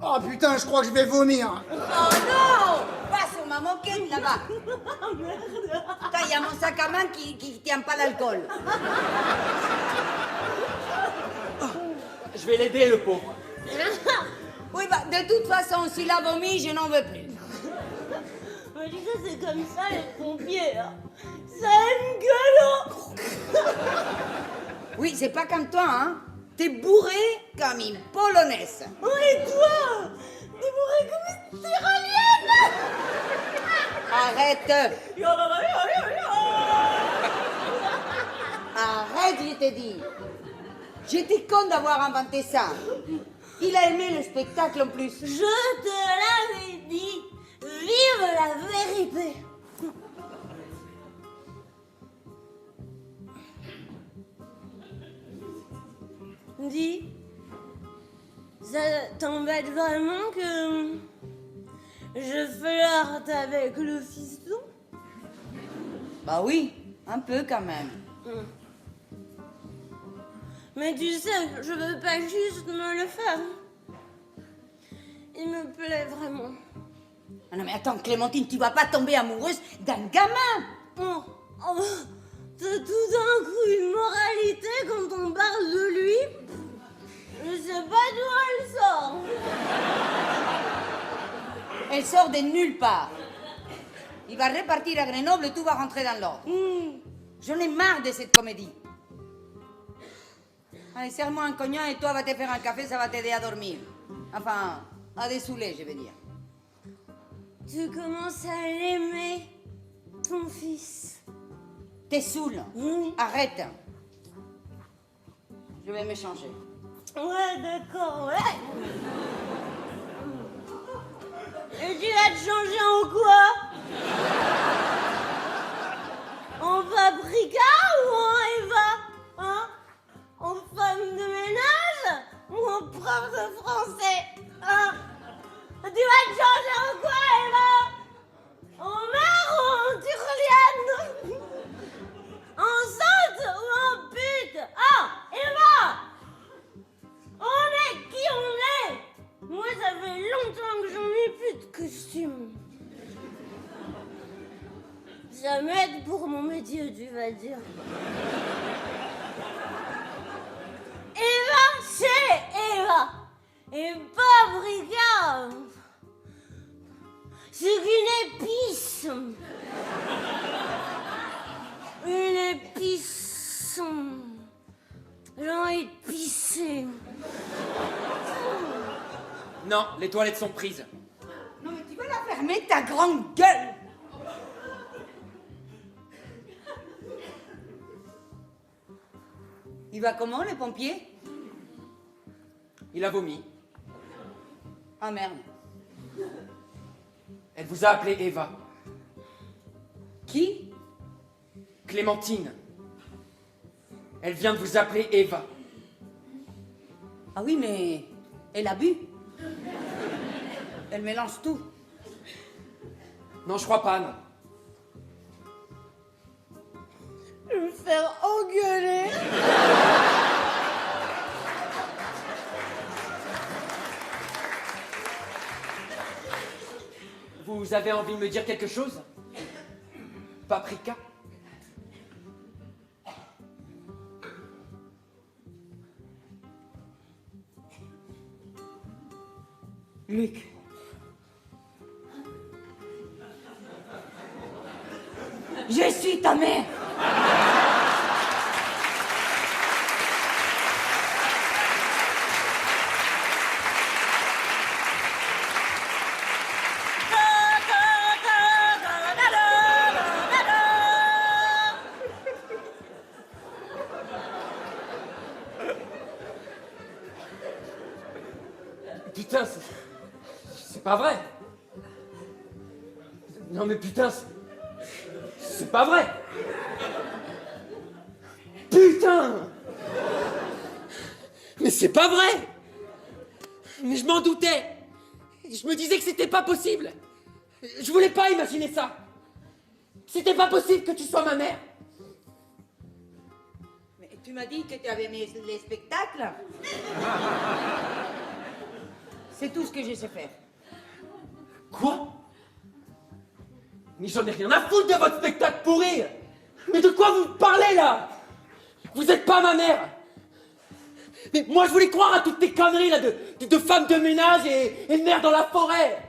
G: Oh putain, je crois que je vais vomir.
H: Oh non! Pas sur ma moquette là-bas. Putain, il y a mon sac à main qui tient pas l'alcool.
I: Je vais l'aider, le pauvre.
H: Oui, bah de toute façon, s'il a vomi, je n'en veux plus.
E: Mais tu sais, c'est comme ça les pompiers, hein. Ça aime gueulot.
H: Oui, c'est pas comme toi, hein. T'es bourré comme une polonaise.
E: Oui, toi, t'es bourré comme une tyrolienne.
H: Arrête! Arrête, je t'ai dit. J'étais con d'avoir inventé ça. Il a aimé le spectacle en plus.
E: Je te l'avais dit. Vive la vérité. Dis, ça t'embête vraiment que je flirte avec le fiston?
H: Bah oui, un peu quand même.
E: Mais tu sais, je veux pas juste me le faire. Il me plaît vraiment.
H: Ah non mais attends, Clémentine, tu vas pas tomber amoureuse d'un gamin.
E: Oh, t'as tout d'un coup une moralité quand on parle de lui. Je sais pas d'où elle sort.
H: Elle sort de nulle part. Il va repartir à Grenoble et tout va rentrer dans l'ordre. J'en ai marre de cette comédie. Allez, serre-moi un cognac et toi va te faire un café, ça va t'aider à dormir. Enfin, à dessouler, je veux dire.
E: Tu commences à l'aimer, ton fils.
H: T'es saoul. Arrête. Je vais me changer.
E: Ouais, d'accord, ouais. Et tu vas te changer en quoi? En paprika ou en Eva? Hein? En femme de ménage ou en prof de français? Hein? Tu vas te changer en quoi, Eva? En mère ou en tyrolienne? Enceinte ou en pute? Ah, Eva! On est qui on est? Moi, ça fait longtemps que j'en ai plus de costume. Ça m'aide pour mon métier, tu vas dire. Eva, c'est Eva. Et paprika, c'est qu'une épice. Une épice. J'ai envie de pisser.
D: Non, les toilettes sont prises.
H: Non, mais tu vas la fermer, ta grande gueule. Il va comment, le pompier?
D: Il a vomi.
H: Ah, merde.
D: Elle vous a appelé Eva.
H: Qui?
D: Clémentine. Elle vient de vous appeler Eva.
H: Ah oui, mais elle a bu. Elle mélange tout.
D: Non, je crois pas, non.
E: Je vais me faire engueuler.
D: Vous avez envie de me dire quelque chose? Paprika?
H: Luc. Je suis ta mère.
D: Putain, c'est pas vrai. Non mais putain, c'est pas vrai. Putain. Mais c'est pas vrai. Mais je m'en doutais. Je me disais que c'était pas possible. Je voulais pas imaginer ça. C'était pas possible que tu sois ma mère.
H: Mais tu m'as dit que tu avais aimé les spectacles. C'est tout ce que je sais faire.
D: Quoi? Mais j'en ai rien à foutre de votre spectacle pourri. Mais de quoi vous parlez là? Vous êtes pas ma mère. Mais moi je voulais croire à toutes tes conneries là de femmes de ménage et de mère dans la forêt.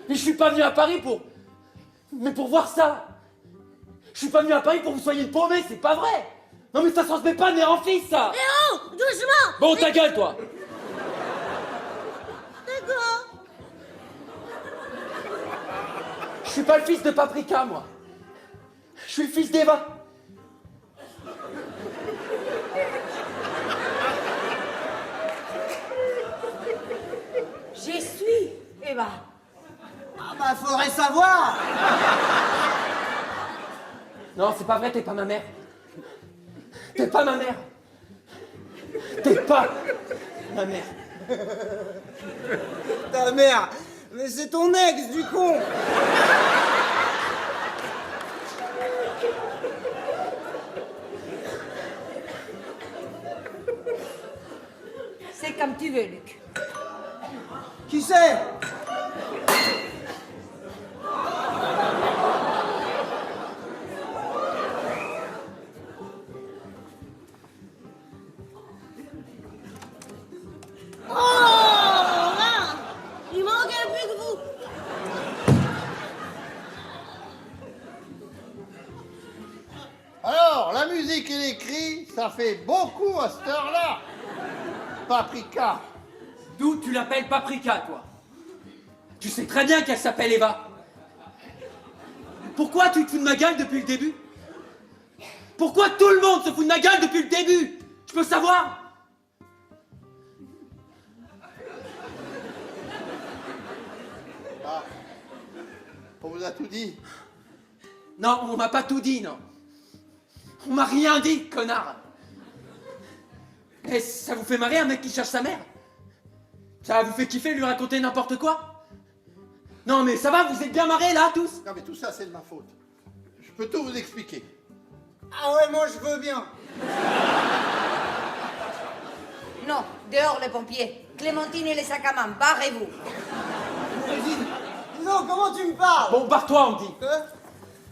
D: Mais je suis pas venu à Paris pour voir ça. Je suis pas venu à Paris pour que vous soyez paumés, c'est pas vrai. Non mais ça se transmet pas de mère en fils ça.
E: Eh oh, doucement.
D: Bon ta gueule toi.
E: D'accord.
D: Je suis pas le fils de Paprika moi. Je suis le fils d'Eva.
H: Je suis Eva.
G: Ah bah faudrait savoir.
D: Non, c'est pas vrai, t'es pas ma mère. T'es pas ma mère. T'es pas ma mère.
G: Ta mère. Mais c'est ton ex du con.
H: C'est comme tu veux, Luc.
G: Qui c'est?
E: Oh, là, il manquait plus que vous.
F: Alors, la musique et les cris, ça fait beaucoup à cette heure-là. Paprika.
D: D'où tu l'appelles Paprika, toi? Tu sais très bien qu'elle s'appelle Eva. Pourquoi tu te fous de ma gueule depuis le début? Pourquoi tout le monde se fout de ma gueule depuis le début? Je peux savoir?
F: Ah, on vous a tout dit.
D: Non, on m'a pas tout dit, non. On m'a rien dit, connard. Et ça vous fait marrer un mec qui cherche sa mère? Ça vous fait kiffer lui raconter n'importe quoi? Non mais ça va, vous êtes bien marrés là, tous?
F: Non, mais tout ça, c'est de ma faute. Je peux tout vous expliquer.
G: Ah ouais, moi je veux bien.
H: Non, dehors les pompiers. Clémentine et les sacs à main, barrez-vous.
G: Non, comment tu me parles?
D: Bon, barre-toi, on dit.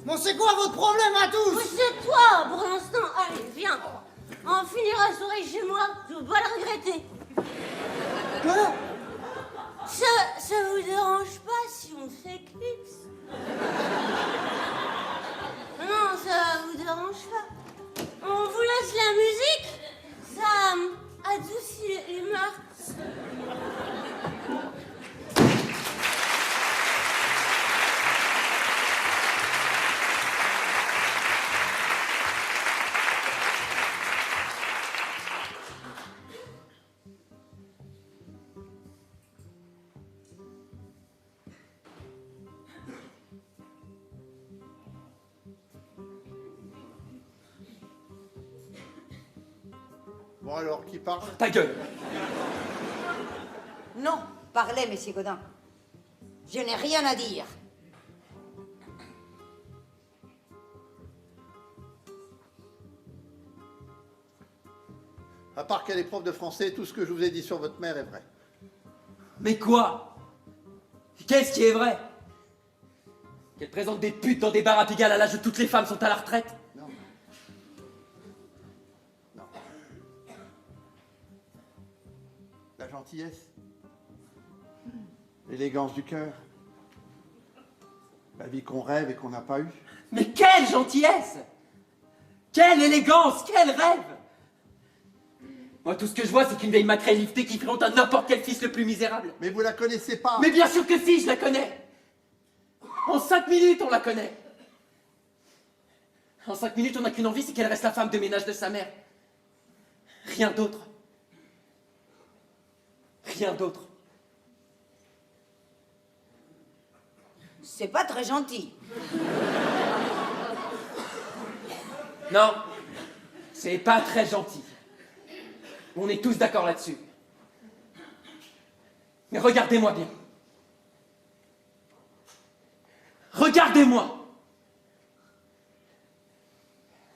G: Bon, c'est quoi votre problème à tous?
E: C'est toi pour l'instant. Allez, viens. On finira la soirée chez moi. Je veux pas le regretter.
G: Quoi?
E: Ça vous dérange pas si on s'éclipse? Non, ça vous dérange pas. On vous laisse la musique. Ça adoucit l'humeur.
F: Bon, alors, qui parle?
D: Ta gueule.
H: Non, parlez, monsieur Godin. Je n'ai rien à dire.
F: À part qu'elle est prof de français, tout ce que je vous ai dit sur votre mère est vrai.
D: Mais quoi? Qu'est-ce qui est vrai? Qu'elle présente des putes dans des bars à Pigalle à l'âge où toutes les femmes sont à la retraite?
F: Non. Non. La gentillesse. L'élégance du cœur. La vie qu'on rêve et qu'on n'a pas eue.
D: Mais quelle gentillesse! Quelle élégance! Quel rêve! Moi, tout ce que je vois, c'est qu'une vieille macrée liftée qui fronte à n'importe quel fils le plus misérable.
F: Mais vous la connaissez pas.
D: Mais bien sûr que si, je la connais! En 5 minutes, on la connaît! En 5 minutes, on n'a qu'une envie, c'est qu'elle reste la femme de ménage de sa mère. Rien d'autre. Rien d'autre.
H: C'est pas très gentil.
D: Non, c'est pas très gentil. On est tous d'accord là-dessus. Mais regardez-moi bien. Regardez-moi.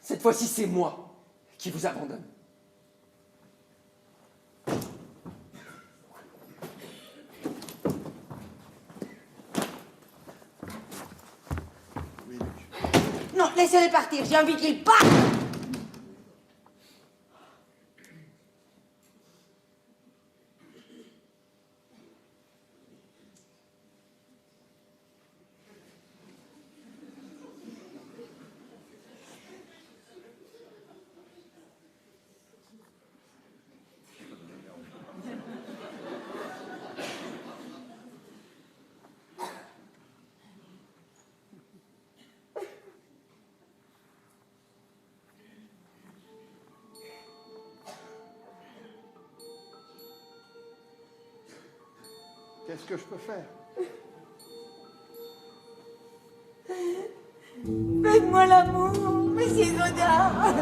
D: Cette fois-ci, c'est moi qui vous abandonne.
H: Non, laissez-les partir, j'ai envie qu'ils partent.
F: Qu'est-ce que je peux faire?
H: Faites-moi l'amour, monsieur Godard.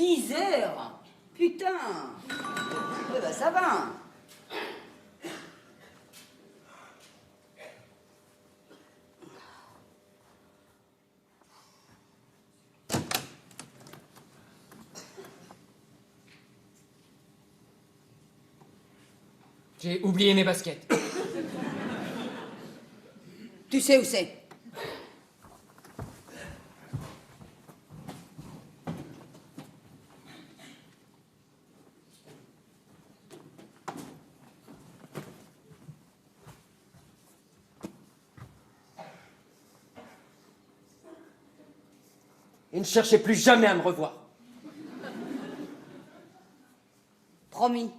H: 10 heures. Putain. Eh ben, ça va.
D: J'ai oublié mes baskets.
H: Tu sais où c'est?
D: Et ne cherchez plus jamais à me revoir.
H: Promis.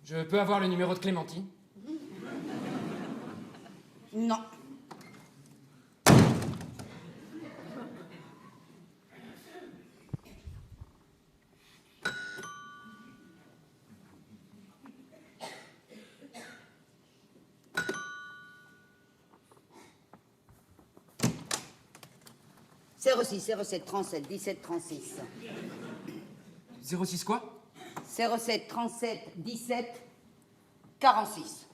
D: Je peux avoir le numéro de Clémentine?
H: Non. « 06 07 37 17 36.
D: 06 quoi?
H: 07 37 17 46.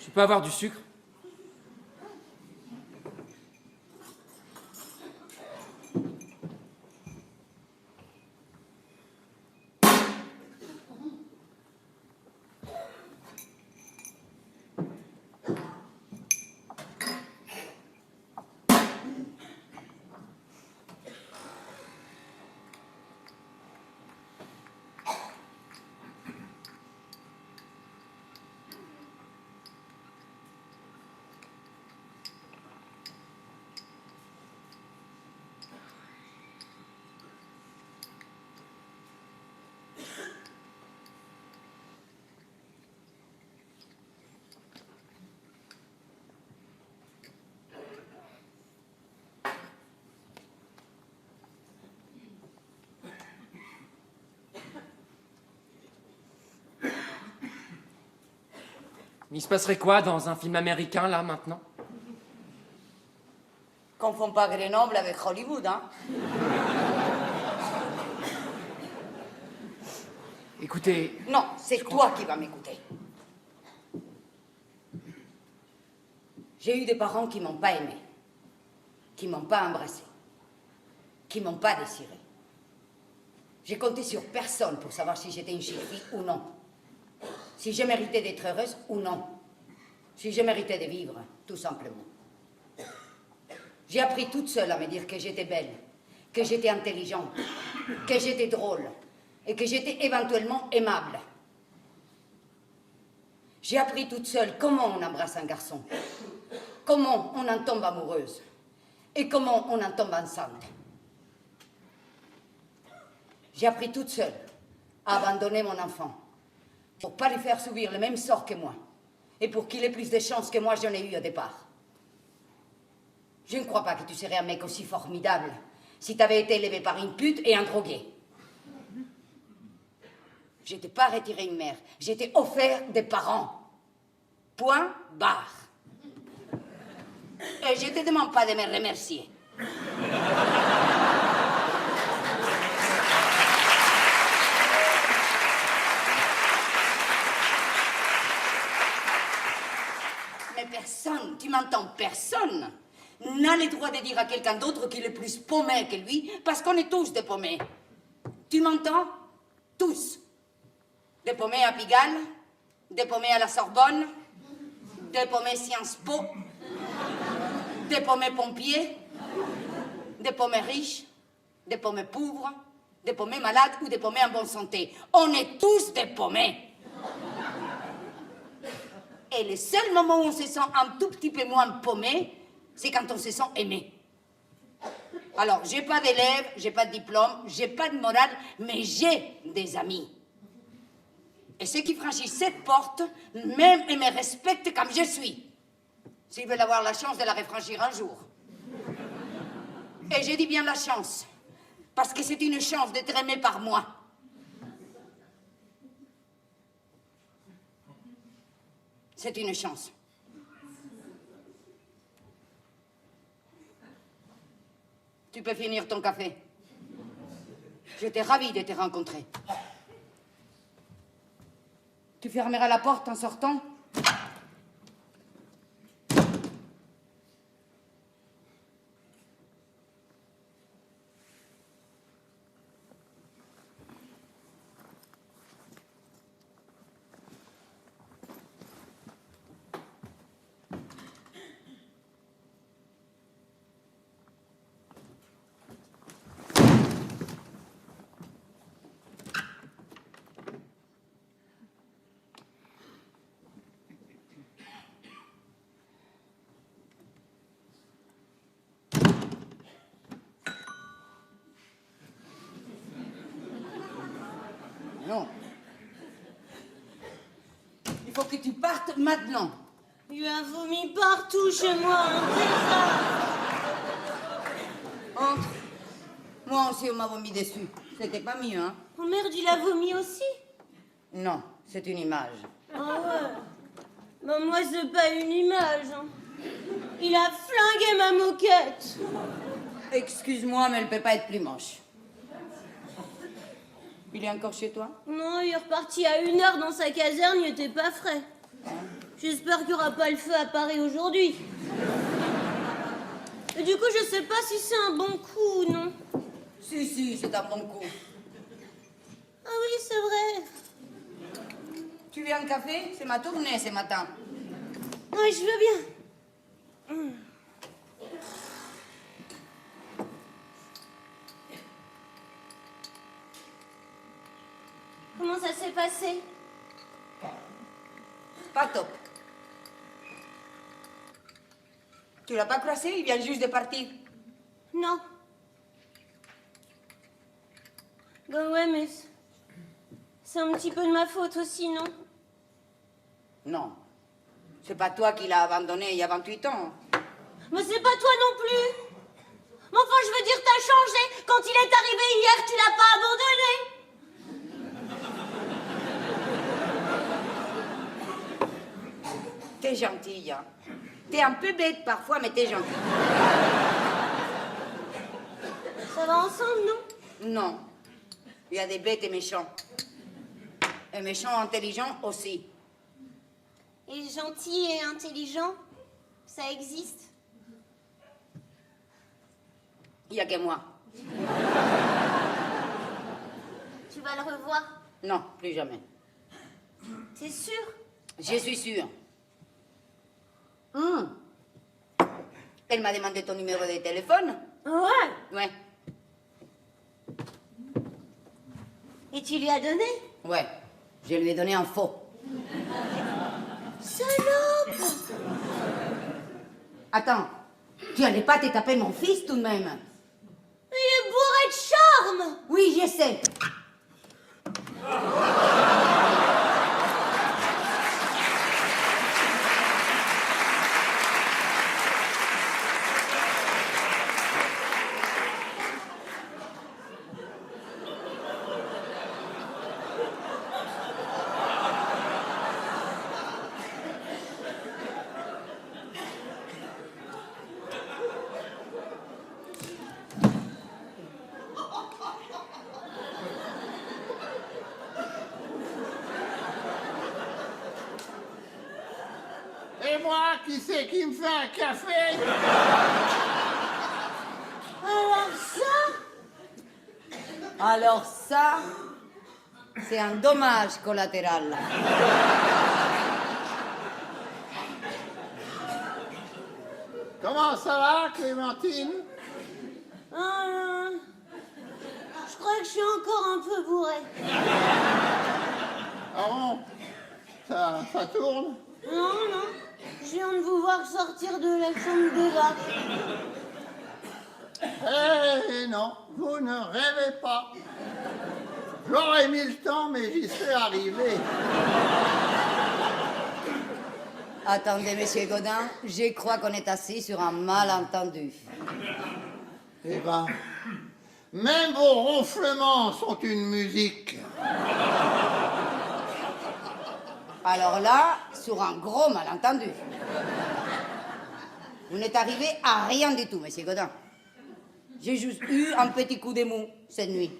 D: Je peux avoir du sucre? Il se passerait quoi dans un film américain, là, maintenant?
H: Confonds pas Grenoble avec Hollywood, hein.
D: Écoutez...
H: Non, c'est toi qui vas m'écouter. J'ai eu des parents qui m'ont pas aimé, qui m'ont pas embrassé, qui m'ont pas désiré. J'ai compté sur personne pour savoir si j'étais une chic fille ou non. Si je méritais d'être heureuse ou non. Si je méritais de vivre, tout simplement. J'ai appris toute seule à me dire que j'étais belle, que j'étais intelligente, que j'étais drôle et que j'étais éventuellement aimable. J'ai appris toute seule comment on embrasse un garçon, comment on en tombe amoureuse et comment on en tombe enceinte. J'ai appris toute seule à abandonner mon enfant pour pas lui faire subir le même sort que moi et pour qu'il ait plus de chance que moi j'en ai eu au départ. Je ne crois pas que tu serais un mec aussi formidable si tu avais été élevé par une pute et un drogué. Je t'ai pas retiré une mère, je t'ai offert des parents. Point barre. Et je te demande pas de me remercier. personne n'a le droit de dire à quelqu'un d'autre qu'il est plus paumé que lui, parce qu'on est tous des paumés. Tu m'entends? Tous. Des paumés à Pigalle, des paumés à la Sorbonne, des paumés Sciences Po, des paumés pompiers, des paumés riches, des paumés pauvres, des paumés malades ou des paumés en bonne santé. On est tous des paumés. Et le seul moment où on se sent un tout petit peu moins paumé, c'est quand on se sent aimé. Alors, j'ai pas d'élèves, j'ai pas de diplôme, j'ai pas de morale, mais j'ai des amis. Et ceux qui franchissent cette porte m'aiment et me respectent comme je suis. S'ils veulent avoir la chance de la refranchir un jour. Et j'ai dit bien la chance, parce que c'est une chance d'être aimé par moi. C'est une chance. Tu peux finir ton café. J'étais ravie de te rencontrer. Tu fermeras la porte en sortant? Non. Il faut que tu partes maintenant.
E: Il a vomi partout chez moi, un désastre.
H: Entre. Moi aussi, on m'a vomi dessus. C'était pas mieux, hein?
E: Oh merde, il a vomi aussi?
H: Non, c'est une image.
E: Ah ouais. Bah moi, c'est pas une image. Hein. Il a flingué ma moquette.
H: Excuse-moi, mais elle peut pas être plus moche. Il est encore chez toi?
E: Non, il est reparti à 1h dans sa caserne, il était pas frais. J'espère qu'il n'y aura pas le feu à Paris aujourd'hui. Et du coup, je sais pas si c'est un bon coup ou non.
H: Si, c'est un bon coup.
E: Ah oui, c'est vrai.
H: Tu veux un café? C'est ma tournée ce matin.
E: Oui, je veux bien. Comment ça s'est passé?
H: Pas top. Tu l'as pas croisé? Il vient juste de partir.
E: Non. Ben ouais, mais c'est un petit peu de ma faute aussi, non?
H: Non. C'est pas toi qui l'as abandonné il y a 28 ans.
E: Mais c'est pas toi non plus. Mais enfin, je veux dire, t'as changé. Quand il est arrivé hier, tu l'as pas abandonné.
H: T'es gentille, hein. T'es un peu bête parfois, mais t'es gentille.
E: Ça va ensemble, non?
H: Non. Il y a des bêtes et méchants. Et méchants intelligents aussi.
E: Et gentil et intelligent, ça existe?
H: Il y a que moi.
E: Tu vas le revoir?
H: Non, plus jamais.
E: T'es sûr?
H: Je suis sûre. Elle m'a demandé ton numéro de téléphone.
E: Ouais.
H: Ouais.
E: Et tu lui as donné?
H: Ouais. Je lui ai donné un faux.
E: Salope!
H: Attends. Tu allais pas te taper mon fils tout de même?
E: Il est bourré de charme!
H: Oui, je sais.
F: moi, qui c'est qui me fait un café?
H: Alors ça, c'est un dommage collatéral.
F: Comment ça va, Clémentine?
E: Je crois que je suis encore un peu bourré.
F: Ah bon? Ça tourne?
E: Non, non. Je viens de vous voir sortir de la chambre de bain.
F: Eh non, vous ne rêvez pas. J'aurais mis le temps, mais j'y serais arrivé.
H: Attendez, monsieur Godin, je crois qu'on est assis sur un malentendu.
F: Eh ben, même vos ronflements sont une musique.
H: Alors là, sur un gros malentendu. Vous n'êtes arrivé à rien du tout, monsieur Godin. J'ai juste eu un petit coup de mou cette nuit.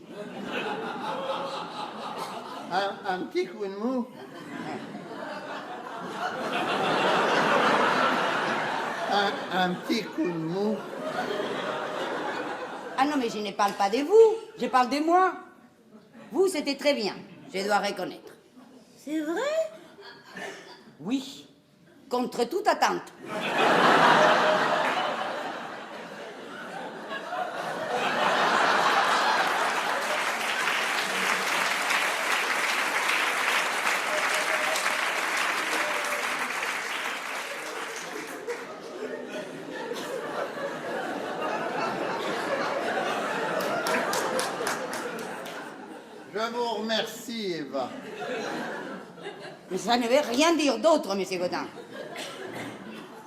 F: Un petit coup de mou. Un petit coup de mou.
H: Ah non, mais je ne parle pas de vous, je parle de moi. Vous, c'était très bien, je dois reconnaître.
E: C'est vrai?
H: Oui, contre toute attente.
F: Je vous remercie, Eva.
H: Mais ça ne veut rien dire d'autre, monsieur Godin.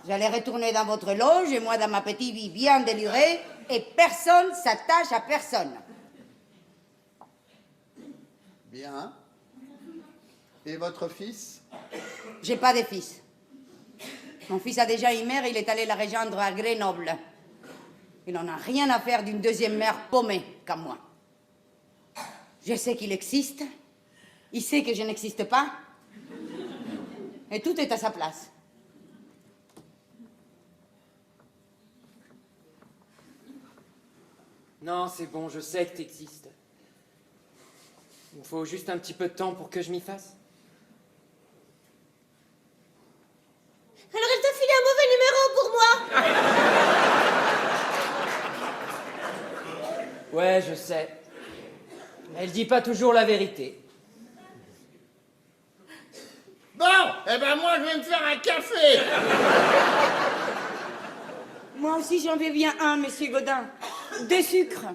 H: J'allais retourner dans votre loge, et moi dans ma petite vie bien délurée, et personne s'attache à personne.
F: Bien. Et votre fils?
H: J'ai pas de fils. Mon fils a déjà une mère, il est allé la rejoindre à Grenoble. Il n'en a rien à faire d'une deuxième mère paumée comme moi. Je sais qu'il existe, il sait que je n'existe pas, et tout est à sa place.
D: Non, c'est bon, je sais que t'existes. Il me faut juste un petit peu de temps pour que je m'y fasse.
E: Alors elle t'a filé un mauvais numéro pour moi.
D: Ouais, je sais. Elle dit pas toujours la vérité.
F: Bon, eh ben moi je vais me faire un café.
H: Moi aussi j'en veux bien un, monsieur Godin. Des sucres.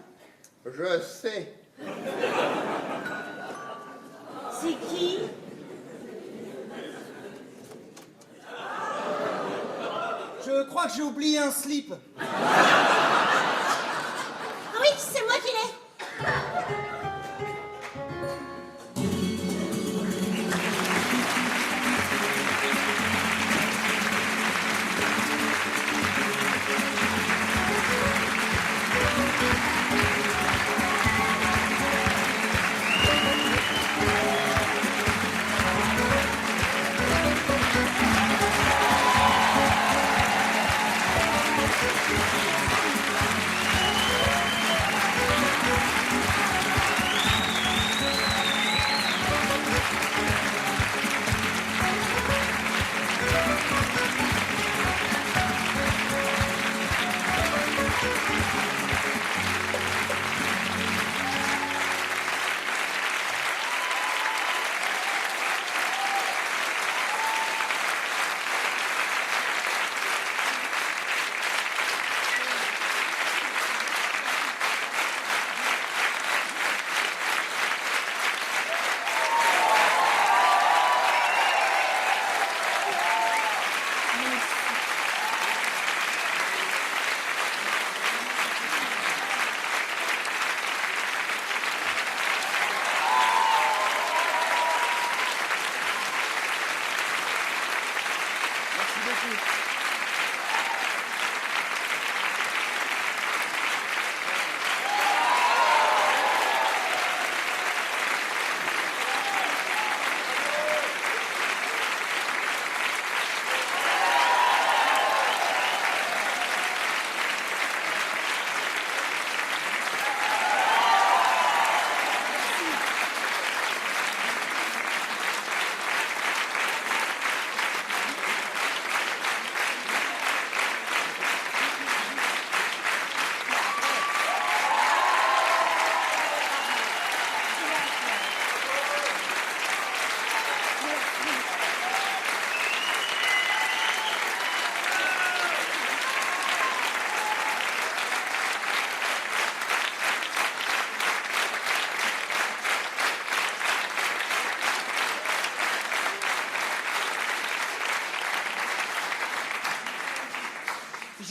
F: Je sais.
E: C'est qui?
G: Je crois que j'ai oublié un slip.
E: Ah oui, c'est moi qui l'ai.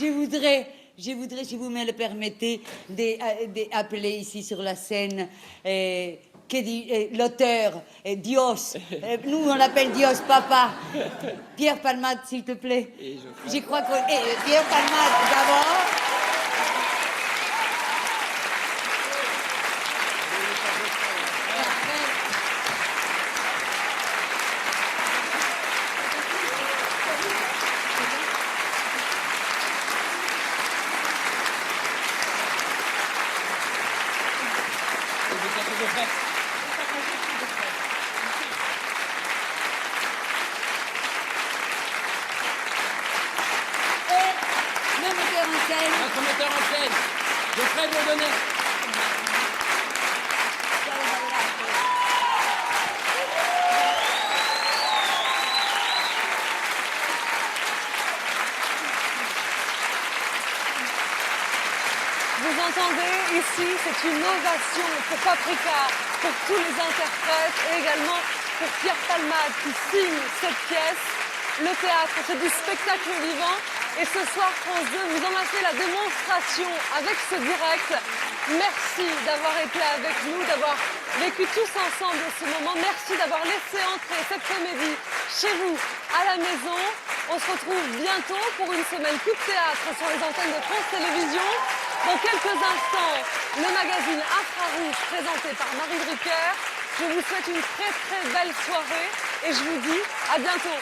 H: je voudrais, si vous me le permettez, d'appeler ici sur la scène l'auteur, Dios. Nous, on l'appelle Dios, papa. Pierre Palmade, s'il te plaît. Je crois que... Pierre Palmade, d'abord.
D: Notre metteur en scène, Geoffrey Bourdonnais.
A: Vous entendez ici, c'est une ovation pour Paprika, pour tous les interprètes et également pour Pierre Palmade qui signe cette pièce. Le théâtre, c'est du spectacle vivant. Et ce soir, France 2 vous en a fait la démonstration avec ce direct. Merci d'avoir été avec nous, d'avoir vécu tous ensemble ce moment. Merci d'avoir laissé entrer cette comédie chez vous, à la maison. On se retrouve bientôt pour une semaine coup de théâtre sur les antennes de France Télévisions. Dans quelques instants, le magazine Infrarouge présenté par Marie Drucker. Je vous souhaite une très très belle soirée et je vous dis à bientôt.